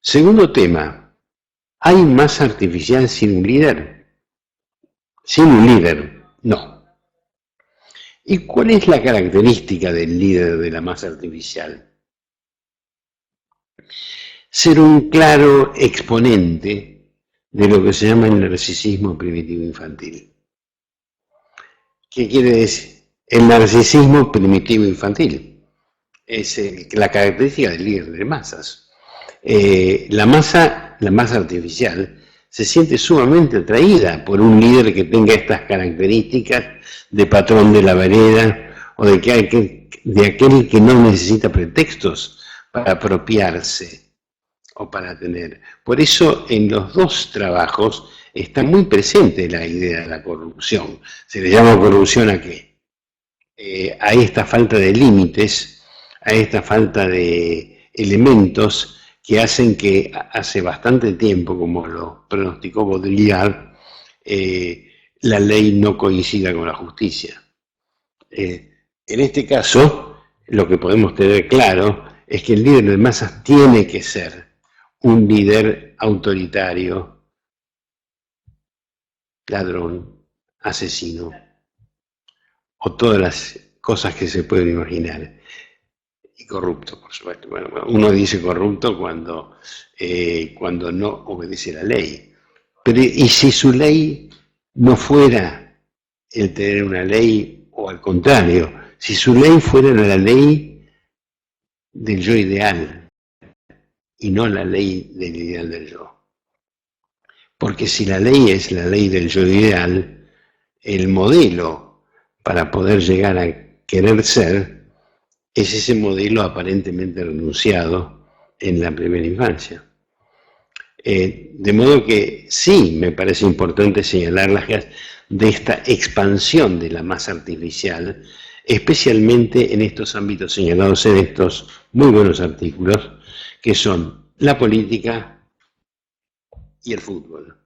S5: Segundo tema, ¿hay masa artificial sin un líder? Sin un líder, no. ¿Y cuál es la característica del líder de la masa artificial? Ser un claro exponente de lo que se llama el narcisismo primitivo infantil. ¿Qué quiere decir? El narcisismo primitivo infantil es la característica del líder de masas. La masa artificial se siente sumamente atraída por un líder que tenga estas características de patrón de la vereda o de aquel que no necesita pretextos para apropiarse o para tener. Por eso en los dos trabajos está muy presente la idea de la corrupción. ¿Se le llama corrupción a qué? A esta falta de límites, a esta falta de elementos que hacen que hace bastante tiempo, como lo pronosticó Baudrillard, la ley no coincida con la justicia. En este caso, lo que podemos tener claro es que el líder de masas tiene que ser un líder autoritario, ladrón, asesino, o todas las cosas que se pueden imaginar. Y corrupto, por supuesto. Bueno, uno dice corrupto cuando no obedece la ley. Pero ¿y si su ley no fuera el tener una ley, o al contrario, si su ley fuera la ley del yo ideal y no la ley del ideal del yo? Porque si la ley es la ley del yo ideal, el modelo para poder llegar a querer ser es ese modelo aparentemente renunciado en la primera infancia. De modo que sí, me parece importante señalar de esta expansión de la masa artificial, especialmente en estos ámbitos señalados en estos muy buenos artículos, que son la política y el fútbol.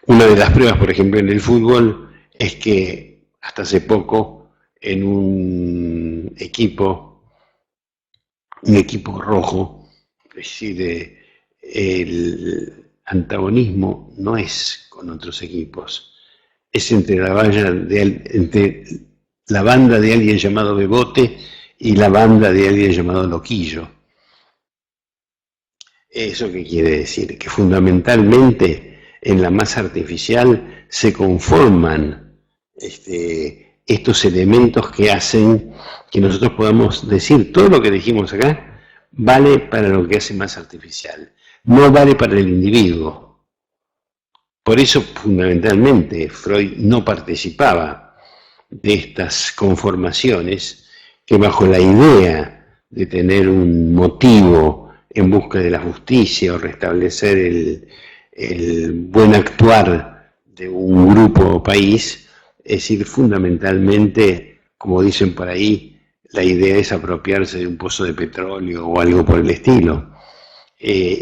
S5: Una de las pruebas, por ejemplo, en el fútbol es que hasta hace poco en un equipo rojo, es decir, el antagonismo no es con otros equipos, es entre la banda de alguien llamado Bebote y la banda de alguien llamado Loquillo. ¿Eso qué quiere decir? Que fundamentalmente en la masa artificial se conforman estos elementos que hacen que nosotros podamos decir todo lo que dijimos acá vale para lo que hace masa artificial, no vale para el individuo. Por eso fundamentalmente Freud no participaba de estas conformaciones que bajo la idea de tener un motivo en busca de la justicia o restablecer el buen actuar de un grupo o país, es decir, fundamentalmente, como dicen por ahí, la idea es apropiarse de un pozo de petróleo o algo por el estilo.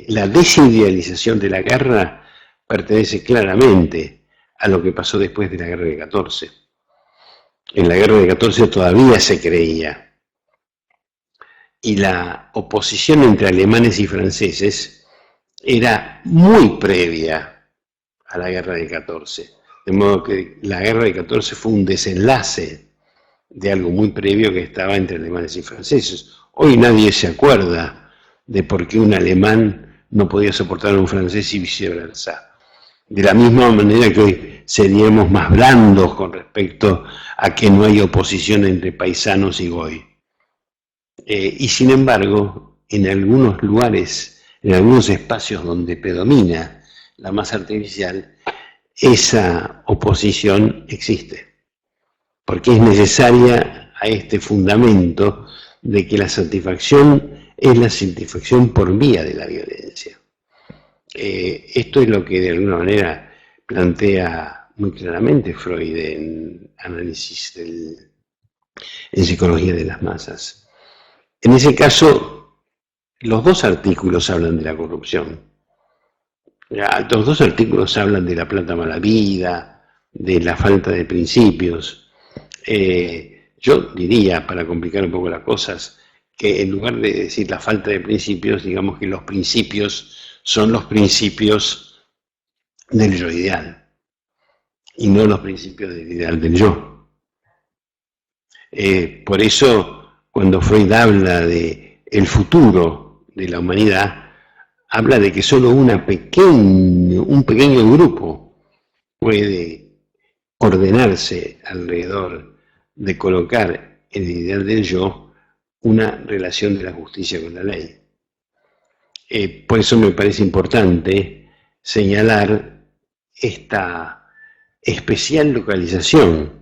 S5: La desidealización de la guerra pertenece claramente a lo que pasó después de la guerra de 14. En la guerra de 14 todavía se creía. Y la oposición entre alemanes y franceses era muy previa a la guerra de 14. De modo que la guerra de 14 fue un desenlace de algo muy previo que estaba entre alemanes y franceses. Hoy nadie se acuerda de por qué un alemán no podía soportar a un francés y viceversa. De la misma manera que hoy seríamos más blandos con respecto a que no hay oposición entre paisanos y goy. Y sin embargo, en algunos lugares, en algunos espacios donde predomina la masa artificial, esa oposición existe, porque es necesaria a este fundamento de que la satisfacción es la satisfacción por vía de la violencia. Esto es lo que de alguna manera plantea muy claramente Freud en análisis en psicología de las masas. En ese caso, los dos artículos hablan de la corrupción. Los dos artículos hablan de la plata mala vida, de la falta de principios. Yo diría, para complicar un poco las cosas, que en lugar de decir la falta de principios, digamos que los principios son los principios del yo ideal y no los principios del ideal del yo. Por eso, cuando Freud habla de el futuro de la humanidad, habla de que solo un pequeño grupo puede ordenarse alrededor de colocar en el ideal del yo una relación de la justicia con la ley. Por eso me parece importante señalar esta especial localización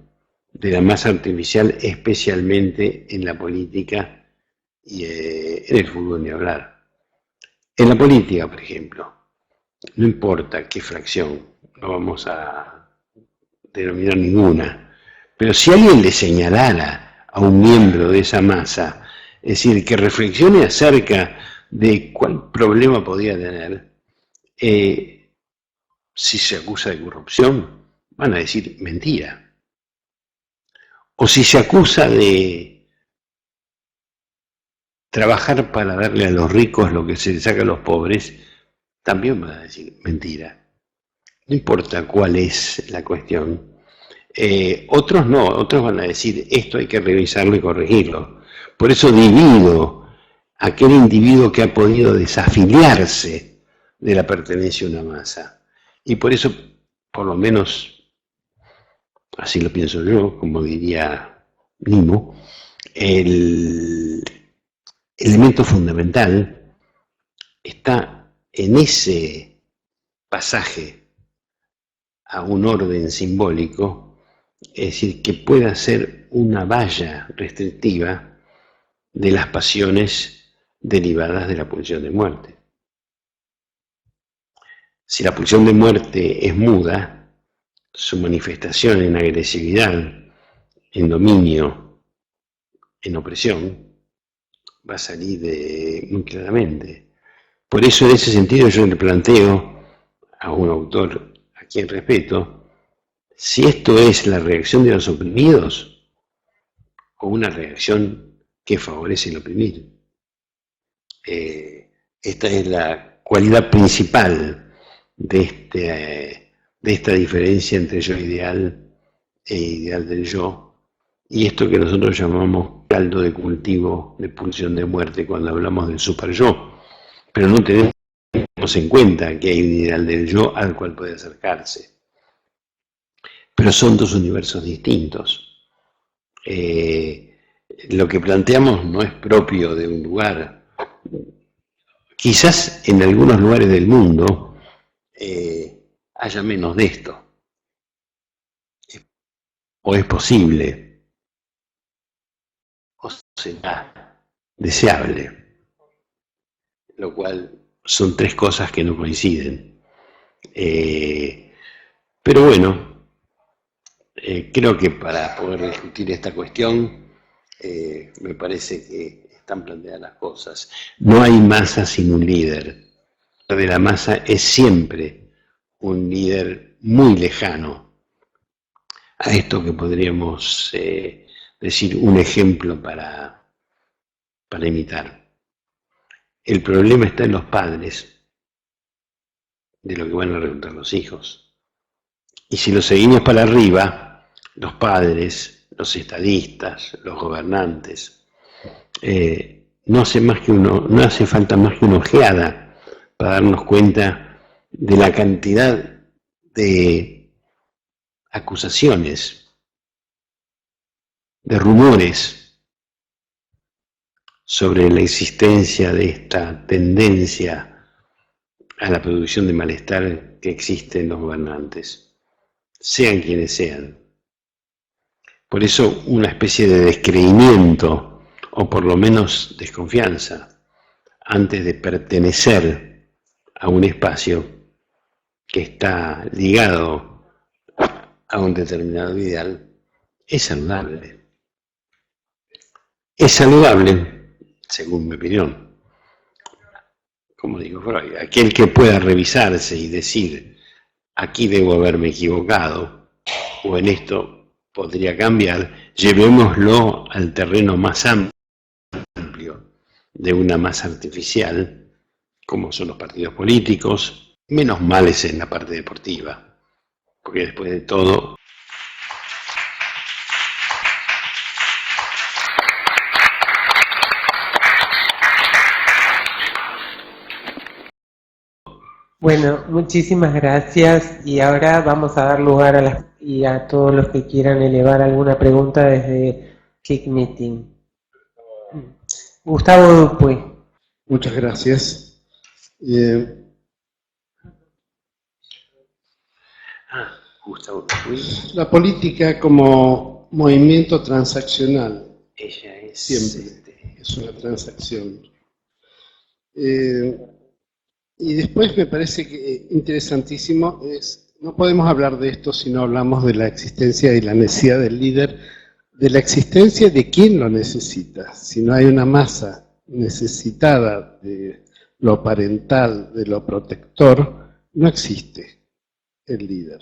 S5: de la masa artificial, especialmente en la política y en el fútbol ni hablar. En la política, por ejemplo, no importa qué fracción, no vamos a denominar ninguna, pero si alguien le señalara a un miembro de esa masa, es decir, que reflexione acerca de cuál problema podía tener, si se acusa de corrupción, van a decir mentira. O si se acusa de trabajar para darle a los ricos lo que se le saca a los pobres, también van a decir mentira. No importa cuál es la cuestión. Otros no, otros van a decir esto hay que revisarlo y corregirlo. Por eso divido a aquel individuo que ha podido desafiliarse de la pertenencia a una masa. Y por eso, por lo menos, así lo pienso yo, como diría Nimo, el elemento fundamental está en ese pasaje a un orden simbólico, es decir, que pueda ser una valla restrictiva de las pasiones derivadas de la pulsión de muerte. Si la pulsión de muerte es muda, su manifestación en agresividad, en dominio, en opresión, va a salir muy claramente. Por eso, en ese sentido, yo le planteo a un autor a quien respeto, si esto es la reacción de los oprimidos, con una reacción que favorece el oprimir. Esta es la cualidad principal de esta diferencia entre yo ideal e ideal del yo, y esto que nosotros llamamos caldo de cultivo de pulsión de muerte cuando hablamos del super yo, pero no tenemos en cuenta que hay un ideal del yo al cual puede acercarse. Pero son dos universos distintos. Lo que planteamos no es propio de un lugar. Quizás en algunos lugares del mundo haya menos de esto. O es posible, o será deseable, lo cual son tres cosas que no coinciden. Pero bueno, creo que para poder discutir esta cuestión, me parece que están planteadas las cosas. No hay masa sin un líder. De la masa es siempre un líder muy lejano a esto que podríamos decir un ejemplo para imitar. El problema está en los padres, de lo que van a resultar los hijos. Y si lo seguimos para arriba, los padres, los estadistas, los gobernantes, no hace falta más que una ojeada para darnos cuenta de la cantidad de acusaciones, de rumores sobre la existencia de esta tendencia a la producción de malestar que existe en los gobernantes, sean quienes sean. Por eso una especie de descreimiento, o por lo menos desconfianza, antes de pertenecer a un espacio que está ligado a un determinado ideal, es saludable. Es saludable, según mi opinión. Como digo Freud, aquel que pueda revisarse y decir, aquí debo haberme equivocado, o en esto podría cambiar, llevémoslo al terreno más amplio de una masa artificial, como son los partidos políticos, menos males en la parte deportiva. Porque después de todo,
S1: Bueno, muchísimas gracias y ahora vamos a dar lugar a todos los que quieran elevar alguna pregunta desde Click Meeting. Gustavo Dupuy.
S6: Muchas gracias.
S5: Gustavo Dupuy,
S6: La política como movimiento transaccional
S5: ella es
S6: siempre es una transacción. Y después me parece que interesantísimo no podemos hablar de esto si no hablamos de la existencia y la necesidad del líder, de la existencia de quién lo necesita. Si no hay una masa necesitada de lo parental, de lo protector, no existe el líder.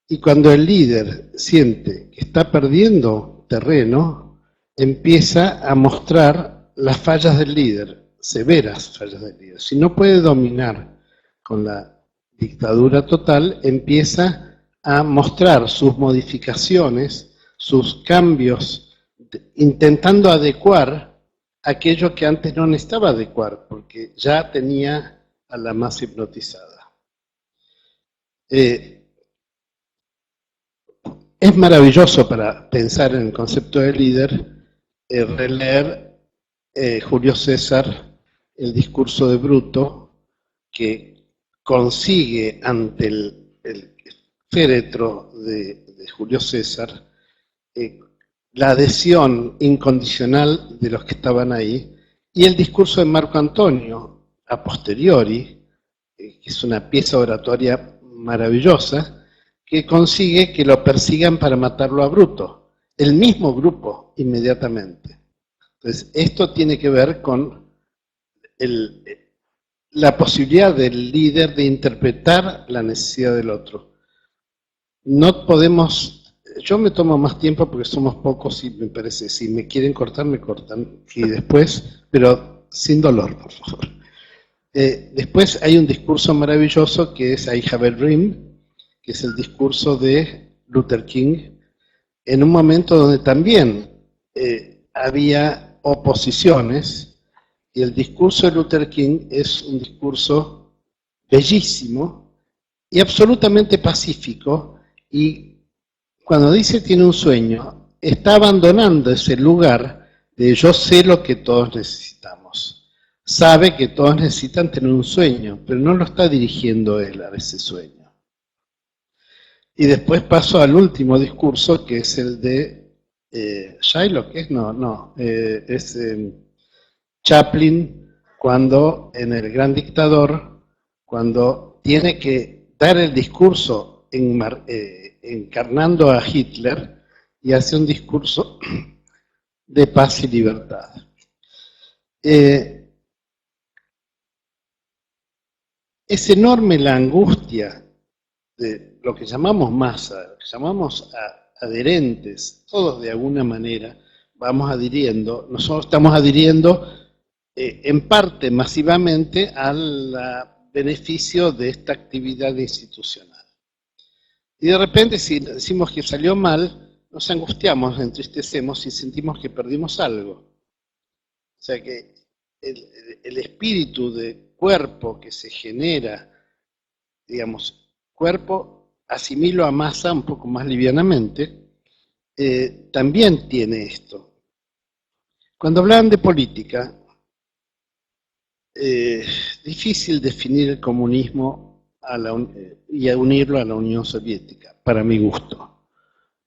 S6: Y cuando el líder siente que está perdiendo terreno, empieza a mostrar las fallas del líder, severas fallas del líder. Si no puede dominar con la dictadura total, empieza a mostrar sus modificaciones, sus cambios, intentando adecuar aquello que antes no necesitaba adecuar, porque ya tenía a la masa hipnotizada. Es maravilloso para pensar en el concepto de líder, releer Julio César, el discurso de Bruto, que consigue ante el féretro de Julio César la adhesión incondicional de los que estaban ahí, y el discurso de Marco Antonio, a posteriori, que es una pieza oratoria maravillosa, que consigue que lo persigan para matarlo a Bruto, el mismo grupo inmediatamente. Entonces, esto tiene que ver con la posibilidad del líder de interpretar la necesidad del otro. No podemos yo me tomo más tiempo porque somos pocos y me parece, si me quieren cortar, me cortan. Y después, pero sin dolor, por favor. Después hay un discurso maravilloso que es I Have a Dream, que es el discurso de Luther King, en un momento donde también había oposiciones, y el discurso de Luther King es un discurso bellísimo y absolutamente pacífico, y cuando dice tiene un sueño, está abandonando ese lugar de yo sé lo que todos necesitamos. Sabe que todos necesitan tener un sueño, pero no lo está dirigiendo él a ese sueño. Y después paso al último discurso, que es el de Shylock, es Chaplin, cuando en El Gran Dictador, cuando tiene que dar el discurso encarnando a Hitler, y hace un discurso de paz y libertad. Es enorme la angustia de lo que llamamos masa, lo que llamamos adherentes, todos de alguna manera vamos adhiriendo, nosotros estamos adhiriendo en parte masivamente al beneficio de esta actividad institucional. Y de repente si decimos que salió mal, nos angustiamos, nos entristecemos y sentimos que perdimos algo. O sea que el espíritu de cuerpo que se genera, digamos, cuerpo, asimilo a masa un poco más livianamente, también tiene esto. Cuando hablan de política, difícil definir el comunismo y a unirlo a la Unión Soviética, para mi gusto.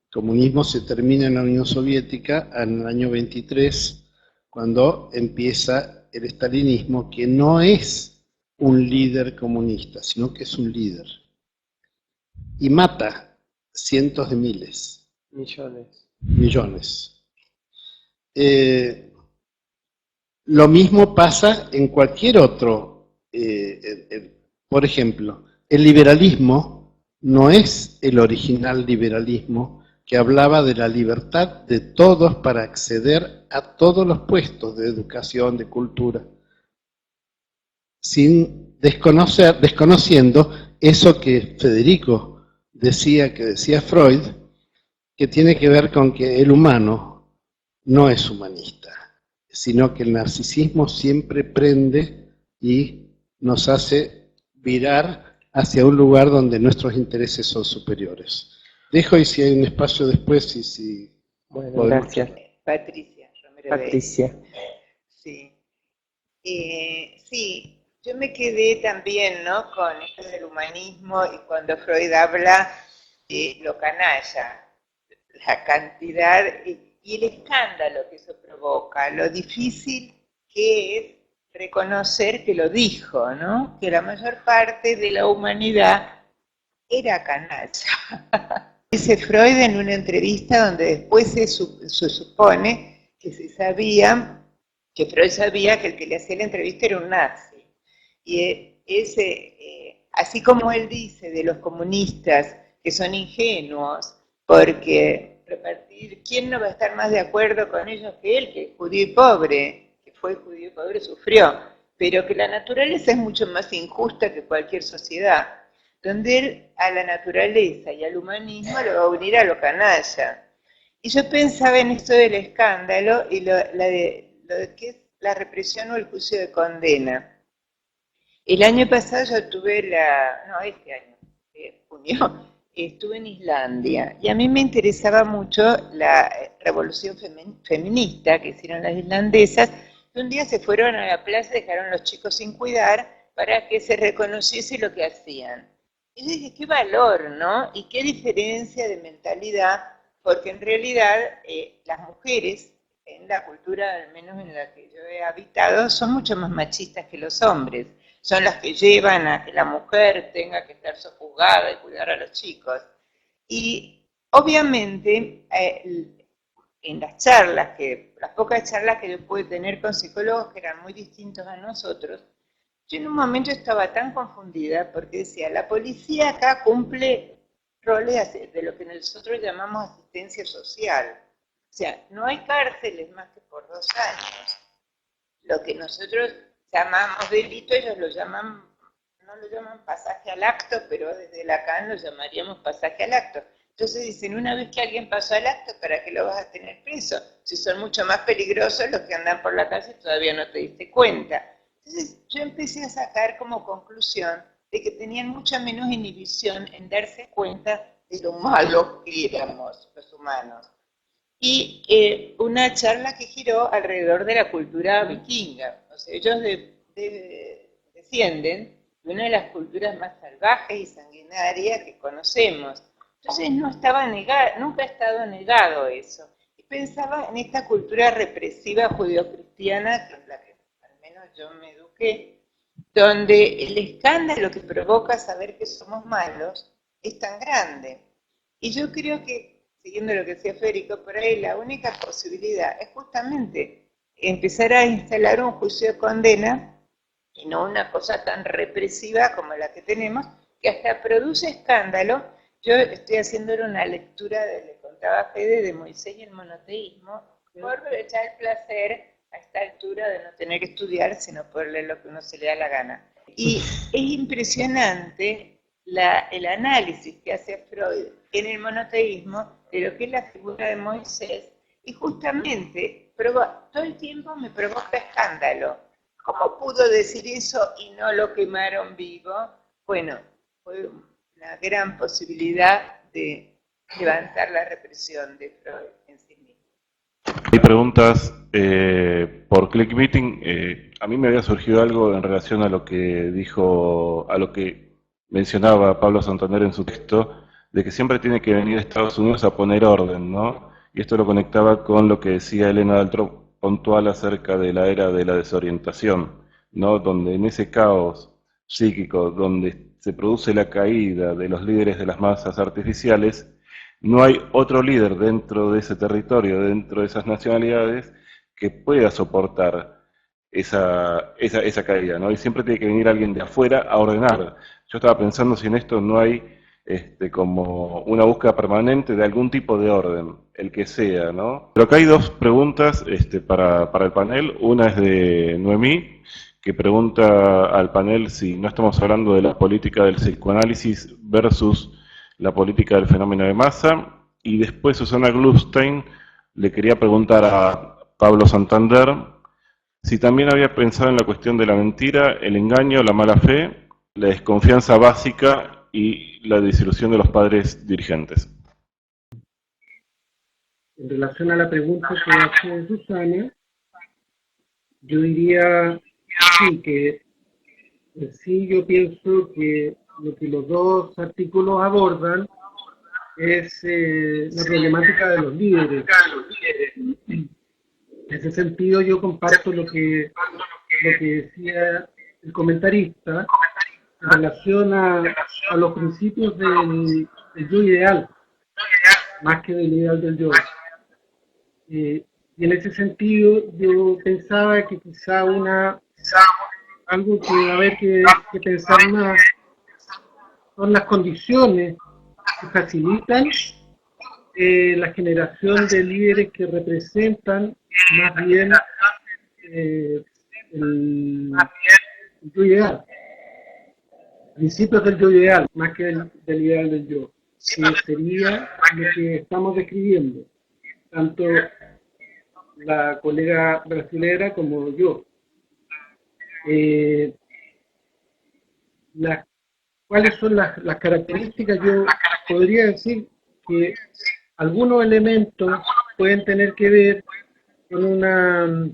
S6: El comunismo se termina en la Unión Soviética en el año 23, cuando empieza el estalinismo, que no es un líder comunista, sino que es un líder. Y mata cientos de miles. Millones. Lo mismo pasa en cualquier otro. Por ejemplo, el liberalismo no es el original liberalismo que hablaba de la libertad de todos para acceder a todos los puestos de educación, de cultura, desconociendo eso que Federico decía, que decía Freud, que tiene que ver con que el humano no es humanista, sino que el narcisismo siempre prende y nos hace virar hacia un lugar donde nuestros intereses son superiores. Dejo y si hay un espacio después y si...
S1: Bueno,
S6: podemos...
S1: gracias.
S7: Patricia Romero.
S1: Patricia.
S7: Sí. Sí, yo me quedé también, ¿no?, con esto del humanismo y cuando Freud habla de lo canalla, la cantidad y el escándalo que eso provoca, lo difícil que es reconocer que lo dijo, ¿no?, que la mayor parte de la humanidad era canalla. Dice Freud en una entrevista donde después se supone que se sabía, que Freud sabía que el que le hacía la entrevista era un nazi. Y así como él dice de los comunistas que son ingenuos, porque repartir, ¿quién no va a estar más de acuerdo con ellos que él, que es judío y pobre, que fue judío y pobre, sufrió, pero que la naturaleza es mucho más injusta que cualquier sociedad, donde él a la naturaleza y al humanismo lo va a unir a lo canalla. Y yo pensaba en esto del escándalo y lo de que es la represión o el juicio de condena. El año pasado yo tuve este año, junio, estuve en Islandia y a mí me interesaba mucho la revolución feminista que hicieron las islandesas, que un día se fueron a la plaza y dejaron a los chicos sin cuidar para que se reconociese lo que hacían. Y yo dije, qué valor, ¿no? Y qué diferencia de mentalidad, porque en realidad las mujeres, en la cultura, al menos en la que yo he habitado, son mucho más machistas que los hombres. Son las que llevan a que la mujer tenga que estar sojuzgada y cuidar a los chicos. Y obviamente, en las pocas charlas que yo pude tener con psicólogos que eran muy distintos a nosotros, yo en un momento estaba tan confundida porque decía, la policía acá cumple roles de lo que nosotros llamamos asistencia social. O sea, no hay cárceles más que por 2 años. Lo que nosotros llamamos delito, ellos lo llaman, no lo llaman pasaje al acto, pero desde Lacan lo llamaríamos pasaje al acto. Entonces dicen, una vez que alguien pasó al acto, ¿para qué lo vas a tener preso? Si son mucho más peligrosos los que andan por la calle, todavía no te diste cuenta. Entonces yo empecé a sacar como conclusión de que tenían mucha menos inhibición en darse cuenta de lo malos que éramos los humanos. Y una charla que giró alrededor de la cultura vikinga. O sea, ellos descienden de una de las culturas más salvajes y sanguinarias que conocemos. Entonces no estaba negado, nunca ha estado negado eso. Y pensaba en esta cultura represiva judeocristiana, que es la que al menos yo me eduqué, donde el escándalo que provoca saber que somos malos es tan grande. Y yo creo que, siguiendo lo que decía Federico, por ahí la única posibilidad es justamente empezar a instalar un juicio de condena y no una cosa tan represiva como la que tenemos, que hasta produce escándalo. Yo estoy haciendo una lectura, le contaba a Fede, de Moisés y el monoteísmo, por echar el placer a esta altura de no tener que estudiar, sino poder leer lo que uno se le da la gana. Y es impresionante el análisis que hace Freud en el monoteísmo de lo que es la figura de Moisés, y justamente todo el tiempo me provoca escándalo. ¿Cómo pudo decir eso y no lo quemaron vivo? Bueno, fue una gran posibilidad de levantar la represión de Freud en sí mismo.
S2: Hay preguntas por ClickMeeting. A mí me había surgido algo en relación a lo que mencionaba Pablo Santander en su texto, de que siempre tiene que venir Estados Unidos a poner orden, ¿no? Y esto lo conectaba con lo que decía Elena Daltrop puntual acerca de la era de la desorientación, ¿no? Donde en ese caos psíquico, donde se produce la caída de los líderes de las masas artificiales, no hay otro líder dentro de ese territorio, dentro de esas nacionalidades, que pueda soportar esa caída, ¿no? Y siempre tiene que venir alguien de afuera a ordenar. Yo estaba pensando si en esto no hay como una búsqueda permanente de algún tipo de orden, el que sea, ¿no? Pero acá hay 2 preguntas para el panel. Una es de Noemí, que pregunta al panel si no estamos hablando de la política del psicoanálisis versus la política del fenómeno de masa. Y después Susana Glustein le quería preguntar a Pablo Santander si también había pensado en la cuestión de la mentira, el engaño, la mala fe, la desconfianza básica y la desilusión de los padres dirigentes.
S3: En relación a la pregunta que hace Susana, yo diría sí, que sí, yo pienso que lo que los 2 artículos abordan es la problemática de los líderes. En ese sentido yo comparto lo que decía el comentarista en relación a los principios del yo ideal, más que del ideal del yo. Y en ese sentido yo pensaba que quizá algo que va a haber que pensar más son las condiciones que facilitan la generación de líderes que representan más bien el yo ideal, principios del yo ideal, más que del ideal del yo, que sería lo que estamos describiendo, tanto la colega brasilera como yo. ¿Cuáles son las características? Yo podría decir que algunos elementos pueden tener que ver con una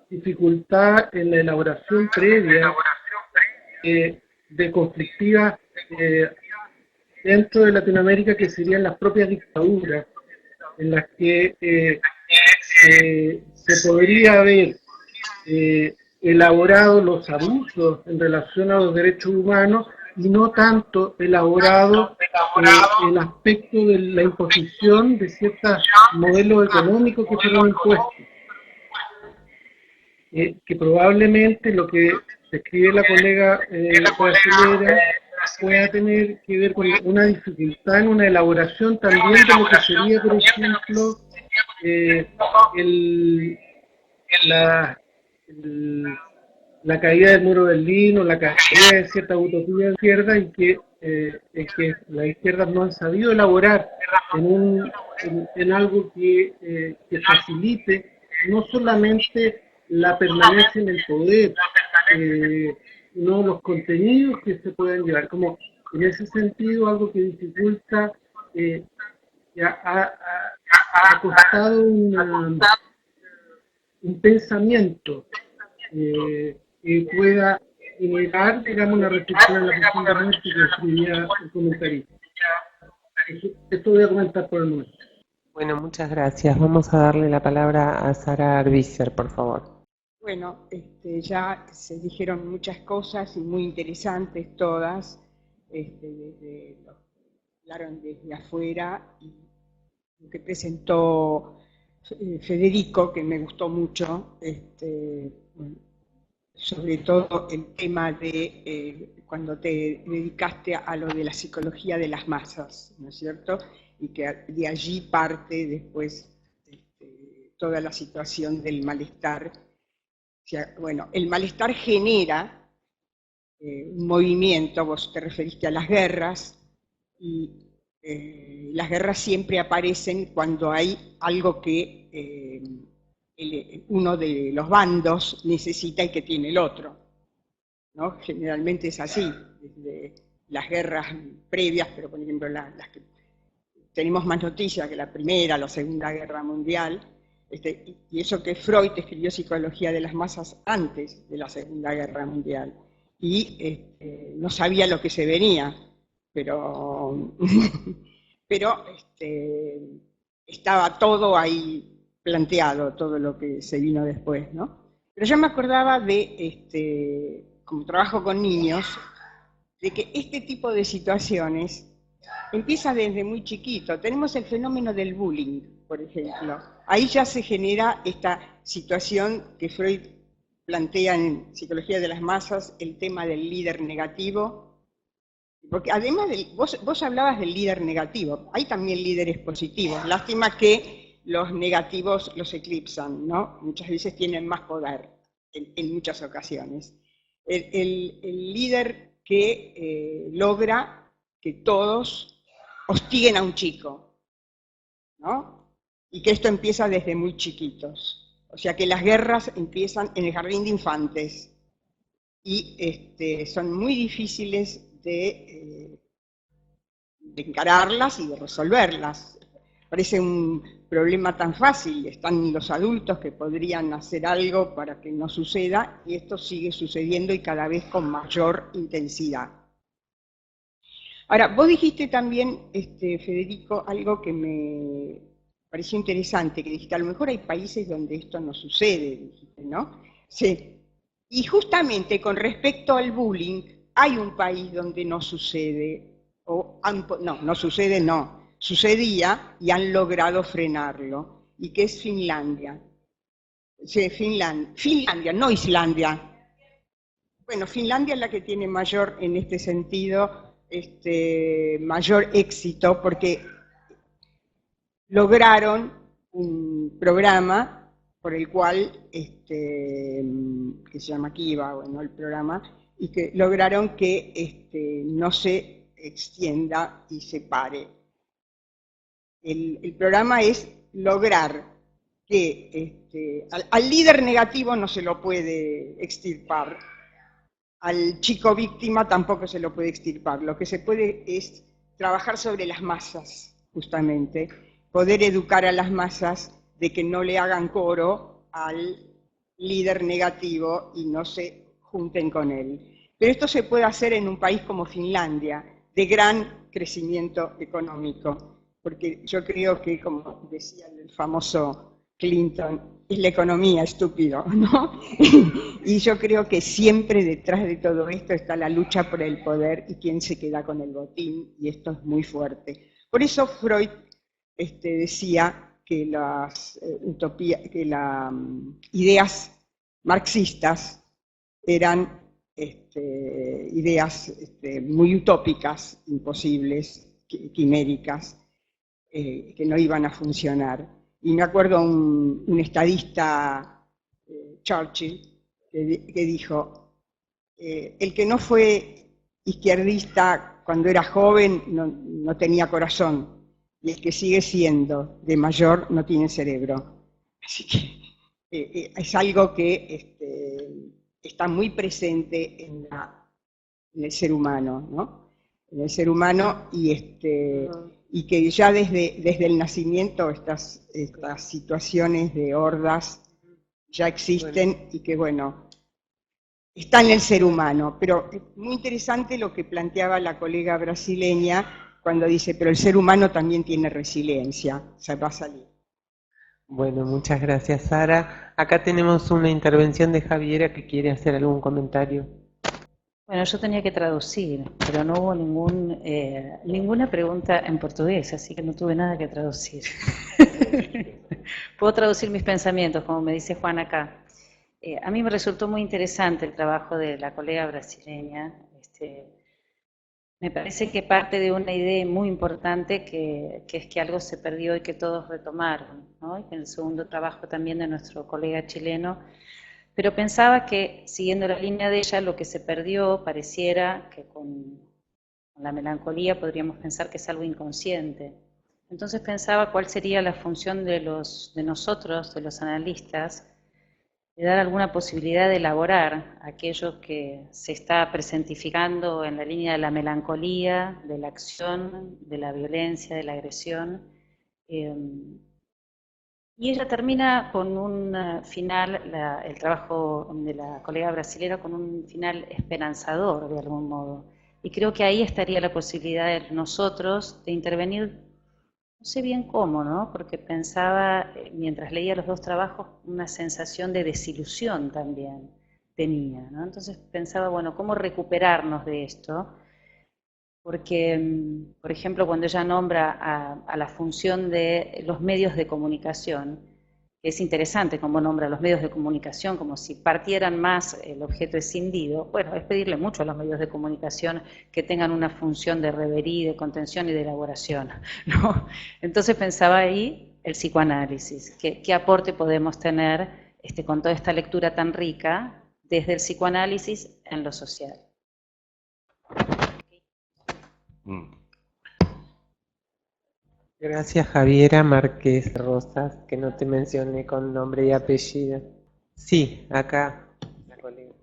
S3: dificultad en la elaboración previa de conflictivas dentro de Latinoamérica, que serían las propias dictaduras, en las que se podría haber elaborado los abusos en relación a los derechos humanos y no tanto elaborado el aspecto de la imposición de ciertos modelos económicos que fueron impuestos. Que probablemente lo que describe la colega brasilera pueda tener que ver con una dificultad en una elaboración también de lo que sería, por ejemplo, la caída del muro de Berlín o la caída de cierta utopía de izquierda, y que las izquierdas no han sabido elaborar en algo que facilite no solamente la permanencia en el poder, no los contenidos que se pueden llevar, como en ese sentido algo que dificulta, ha costado un pensamiento que pueda generar, digamos, una reflexión en la cuestión de muerte que escribía el comentarista. Esto voy a comentar por el momento.
S1: Bueno, muchas gracias. Vamos a darle la palabra a Sara Arbisser, por favor.
S8: Bueno, ya se dijeron muchas cosas y muy interesantes todas, hablaron desde afuera, y lo que presentó Federico, que me gustó mucho, sobre todo el tema de cuando te dedicaste a lo de la psicología de las masas, ¿no es cierto? Y que de allí parte después toda la situación del malestar. O sea, bueno, el malestar genera un movimiento, vos te referiste a las guerras, y las guerras siempre aparecen cuando hay algo que uno de los bandos necesita y que tiene el otro, ¿no? Generalmente es así, desde las guerras previas, pero por ejemplo las que tenemos más noticias que la Primera, la Segunda Guerra Mundial, y eso que Freud escribió Psicología de las Masas antes de la Segunda Guerra Mundial, y no sabía lo que se venía, pero estaba todo ahí planteado, todo lo que se vino después, ¿no? Pero yo me acordaba de, como trabajo con niños, de que este tipo de situaciones empieza desde muy chiquito. Tenemos el fenómeno del bullying, por ejemplo. Ahí ya se genera esta situación que Freud plantea en Psicología de las Masas, el tema del líder negativo. Porque además, vos hablabas del líder negativo, hay también líderes positivos. Lástima que los negativos los eclipsan, ¿no? Muchas veces tienen más poder, en muchas ocasiones. El líder que logra que todos hostiguen a un chico, ¿no? Y que esto empieza desde muy chiquitos. O sea que las guerras empiezan en el jardín de infantes y son muy difíciles de encararlas y de resolverlas. Parece un problema tan fácil, están los adultos que podrían hacer algo para que no suceda, y esto sigue sucediendo y cada vez con mayor intensidad. Ahora, vos dijiste también, Federico, algo que me pareció interesante, que dijiste, a lo mejor hay países donde esto no sucede, dijiste, ¿no? Sí. Y justamente con respecto al bullying, hay un país donde no sucede, sucedía y han logrado frenarlo, y que es Finlandia. Sí, Finlandia, no Islandia. Bueno, Finlandia es la que tiene mayor, en este sentido, mayor éxito, porque lograron un programa por el cual, que se llama Kiva, bueno, el programa, y que lograron que no se extienda y se pare. El programa es lograr que al líder negativo no se lo puede extirpar, al chico víctima tampoco se lo puede extirpar. Lo que se puede es trabajar sobre las masas, justamente, poder educar a las masas de que no le hagan coro al líder negativo y no se junten con él. Pero esto se puede hacer en un país como Finlandia, de gran crecimiento económico, porque yo creo que, como decía el famoso Clinton, es la economía, estúpido, ¿no? Y yo creo que siempre detrás de todo esto está la lucha por el poder y quién se queda con el botín, y esto es muy fuerte. Por eso Freud decía que las ideas marxistas eran ideas muy utópicas, imposibles, quiméricas, que no iban a funcionar. Y me acuerdo un estadista, Churchill, que dijo, el que no fue izquierdista cuando era joven no tenía corazón, y el que sigue siendo de mayor no tiene cerebro. Así que es algo que está muy presente en el ser humano, ¿no? En el ser humano, y que ya desde el nacimiento estas situaciones de hordas ya existen y que, bueno, está en el ser humano. Pero es muy interesante lo que planteaba la colega brasileña cuando dice, pero el ser humano también tiene resiliencia, se va a salir.
S1: Bueno, muchas gracias, Sara. Acá tenemos una intervención de Javiera que quiere hacer algún comentario.
S9: Bueno, yo tenía que traducir, pero no hubo ninguna pregunta en portugués, así que no tuve nada que traducir. Puedo traducir mis pensamientos, como me dice Juan acá. A mí me resultó muy interesante el trabajo de la colega brasileña. Me parece que parte de una idea muy importante que es que algo se perdió y que todos retomaron, ¿no? Y que en el segundo trabajo también de nuestro colega chileno. Pero pensaba que, siguiendo la línea de ella, lo que se perdió pareciera que con la melancolía podríamos pensar que es algo inconsciente. Entonces pensaba cuál sería la función de nosotros, de los analistas, de dar alguna posibilidad de elaborar aquello que se está presentificando en la línea de la melancolía, de la acción, de la violencia, de la agresión. Y ella termina con un final, el trabajo de la colega brasilera, con un final esperanzador de algún modo. Y creo que ahí estaría la posibilidad de nosotros de intervenir, no sé bien cómo, ¿no? Porque pensaba, mientras leía los dos trabajos, una sensación de desilusión también tenía, ¿no? Entonces pensaba, bueno, ¿cómo recuperarnos de esto? Porque, por ejemplo, cuando ella nombra a la función de los medios de comunicación, es interesante cómo nombra los medios de comunicación como si partieran más el objeto escindido. Bueno, es pedirle mucho a los medios de comunicación que tengan una función de reverie, de contención y de elaboración, ¿no? Entonces pensaba ahí el psicoanálisis, ¿qué aporte podemos tener con toda esta lectura tan rica desde el psicoanálisis en lo social?
S1: Gracias, Javiera Márquez Rosas, que no te mencioné con nombre y apellido. Sí, acá, la colega.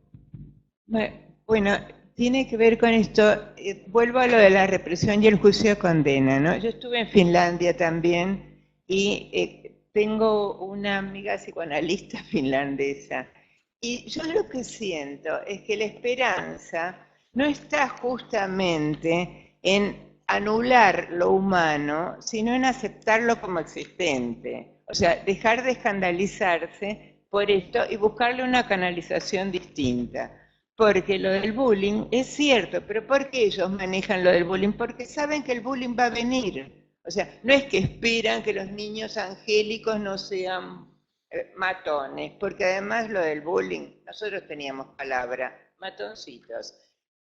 S7: Bueno, tiene que ver con esto, vuelvo a lo de la represión y el juicio de condena, ¿no? Yo estuve en Finlandia también y tengo una amiga psicoanalista finlandesa. Y yo lo que siento es que la esperanza no está justamente en anular lo humano, sino en aceptarlo como existente. O sea, dejar de escandalizarse por esto y buscarle una canalización distinta. Porque lo del bullying es cierto, pero ¿por qué ellos manejan lo del bullying? Porque saben que el bullying va a venir. O sea, no es que esperan que los niños angélicos no sean matones, porque además lo del bullying, nosotros teníamos palabra, matoncitos.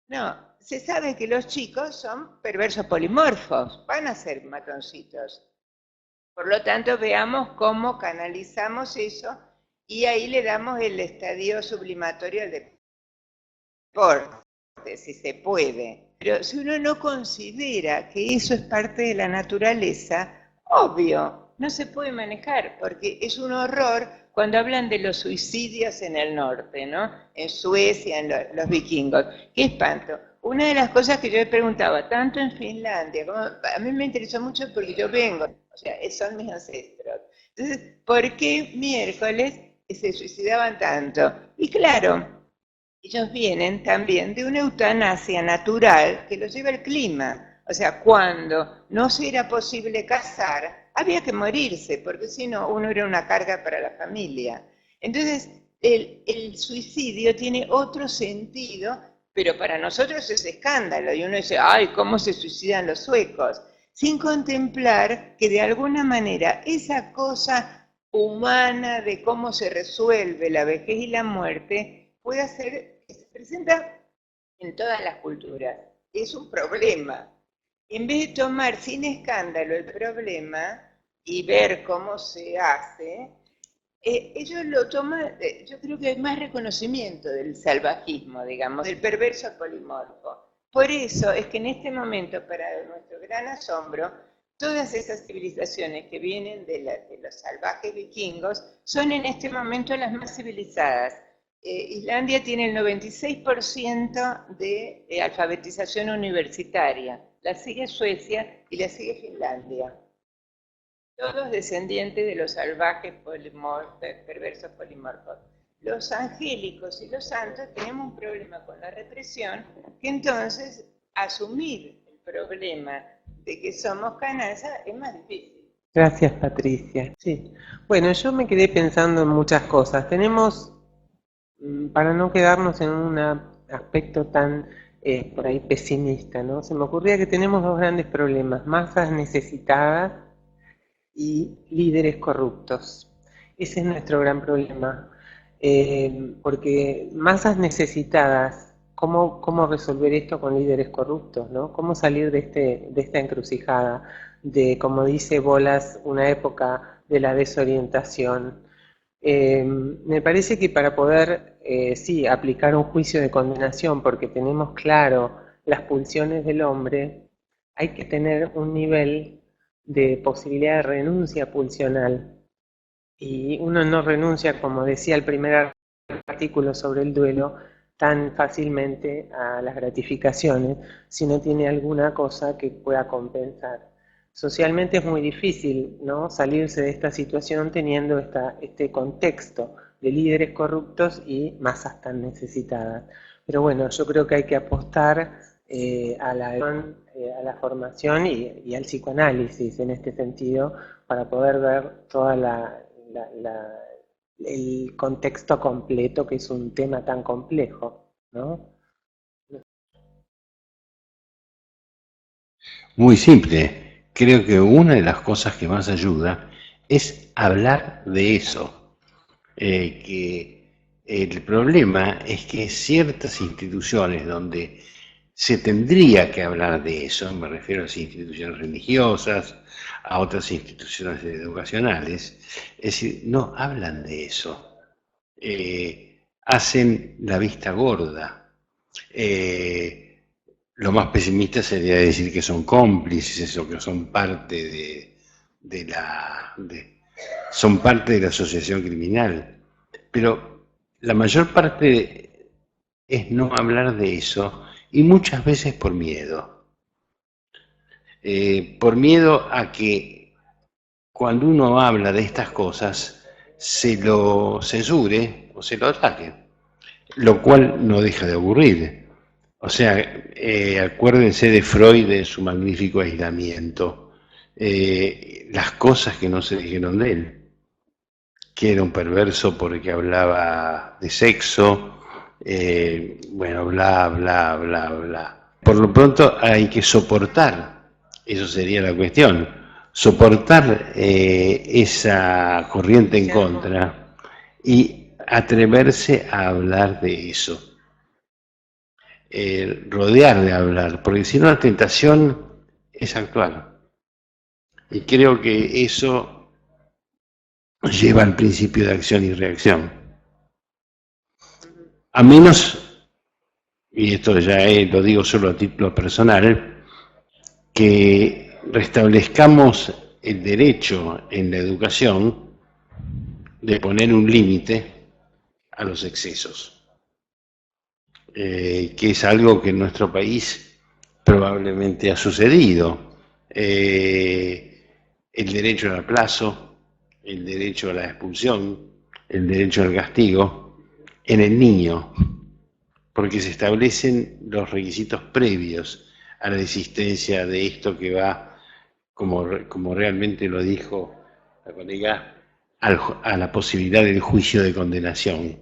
S7: No, se sabe que los chicos son perversos polimorfos, van a ser matoncitos. Por lo tanto, veamos cómo canalizamos eso y ahí le damos el estadio sublimatorio al deporte, si se puede. Pero si uno no considera que eso es parte de la naturaleza, obvio, no se puede manejar, porque es un horror cuando hablan de los suicidios en el norte, ¿no? En Suecia, en los vikingos. ¡Qué espanto! Una de las cosas que yo he preguntado, tanto en Finlandia, como a mí me interesó mucho porque yo vengo, o sea, son mis ancestros. Entonces, ¿por qué miércoles se suicidaban tanto? Y claro, ellos vienen también de una eutanasia natural que los lleva el clima. O sea, cuando no se era posible cazar, había que morirse, porque si no, uno era una carga para la familia. Entonces, el suicidio tiene otro sentido, pero para nosotros es escándalo. Y uno dice, ay, ¿cómo se suicidan los suecos? Sin contemplar que de alguna manera esa cosa humana de cómo se resuelve la vejez y la muerte puede hacer, se presenta en todas las culturas. Es un problema. En vez de tomar sin escándalo el problema y ver cómo se hace, ellos lo toman, yo creo que hay más reconocimiento del salvajismo, digamos, del perverso polimorfo. Por eso es que en este momento, para nuestro gran asombro, todas esas civilizaciones que vienen de los salvajes vikingos son en este momento las más civilizadas. Islandia tiene el 96% de alfabetización universitaria, la sigue Suecia y la sigue Finlandia. Todos descendientes de los salvajes perversos polimorfos. Los angélicos y los santos tenemos un problema con la represión, que entonces asumir el problema de que somos canallas es más difícil.
S1: Gracias, Patricia. Sí. Bueno, yo me quedé pensando en muchas cosas. Tenemos, para no quedarnos en un aspecto tan por ahí pesimista, ¿no? Se me ocurría que tenemos dos grandes problemas: masas necesitadas y líderes corruptos. Ese es nuestro gran problema, porque masas necesitadas, ¿cómo resolver esto con líderes corruptos, ¿no? ¿Cómo salir de esta encrucijada de, como dice Bolas, una época de la desorientación? Me parece que para poder, sí, aplicar un juicio de condenación, porque tenemos claro las pulsiones del hombre, hay que tener un nivel de posibilidad de renuncia pulsional. Y uno no renuncia, como decía el primer artículo sobre el duelo, tan fácilmente a las gratificaciones si no tiene alguna cosa que pueda compensar. Socialmente es muy difícil, ¿no?, salirse de esta situación teniendo este contexto de líderes corruptos y masas tan necesitadas. Pero bueno, yo creo que hay que apostar a la formación y al psicoanálisis en este sentido para poder ver toda el contexto completo, que es un tema tan complejo, ¿no?
S5: Muy simple. Creo que una de las cosas que más ayuda es hablar de eso. Que el problema es que ciertas instituciones donde se tendría que hablar de eso, me refiero a las instituciones religiosas, a otras instituciones educacionales, es decir, no hablan de eso. Hacen la vista gorda. Lo más pesimista sería decir que son cómplices o que son parte son parte de la asociación criminal. Pero la mayor parte es no hablar de eso, y muchas veces por miedo. Por miedo a que cuando uno habla de estas cosas se lo censure o se lo ataque, lo cual no deja de aburrir. O sea, acuérdense de Freud, de su magnífico aislamiento, las cosas que no se dijeron de él, que era un perverso porque hablaba de sexo, bueno, bla, bla, bla, bla. Por lo pronto hay que soportar, eso sería la cuestión, soportar esa corriente en contra y atreverse a hablar de eso. Rodear de hablar, porque si no la tentación es actual. Y creo que eso lleva al principio de acción y reacción. A menos, y esto ya lo digo solo a título personal, que restablezcamos el derecho en la educación de poner un límite a los excesos. Que es algo que en nuestro país probablemente ha sucedido. El derecho al aplazo, el derecho a la expulsión, el derecho al castigo en el niño, porque se establecen los requisitos previos a la existencia de esto que va, como realmente lo dijo la colega, a la posibilidad del juicio de condenación,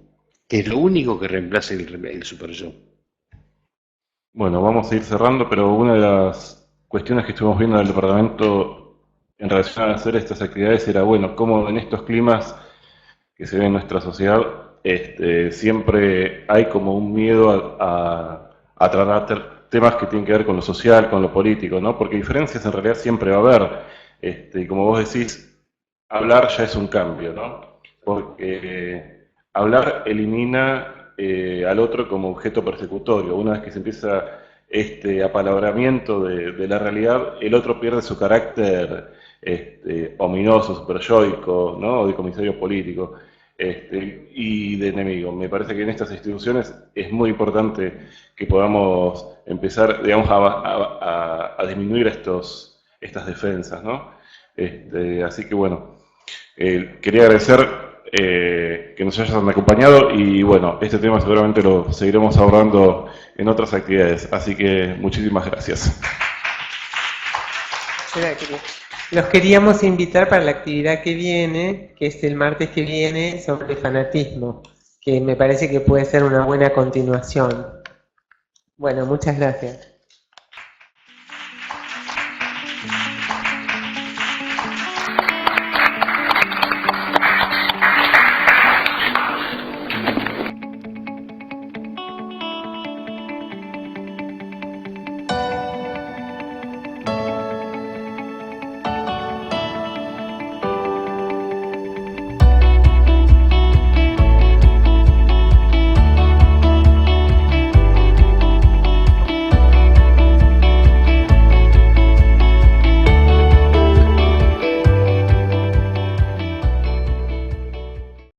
S5: que es lo único que reemplaza el super-yo.
S2: Bueno, vamos a ir cerrando, pero una de las cuestiones que estuvimos viendo en el departamento en relación a hacer estas actividades era, bueno, cómo en estos climas que se ven en nuestra sociedad, siempre hay como un miedo a a tratar temas que tienen que ver con lo social, con lo político, ¿no? Porque diferencias en realidad siempre va a haber. Y como vos decís, hablar ya es un cambio, ¿no? Porque hablar elimina al otro como objeto persecutorio. Una vez que se empieza este apalabramiento de la realidad, el otro pierde su carácter ominoso, superyoico, ¿no? O de comisario político. Y de enemigo. Me parece que en estas instituciones es muy importante que podamos empezar, digamos, a disminuir estas defensas, ¿no? Así que bueno, quería agradecer que nos hayan acompañado y bueno, este tema seguramente lo seguiremos abordando en otras actividades, así que muchísimas gracias.
S1: Los queríamos invitar para la actividad que viene, que es el martes que viene, sobre fanatismo, que me parece que puede ser una buena continuación. Bueno, muchas gracias.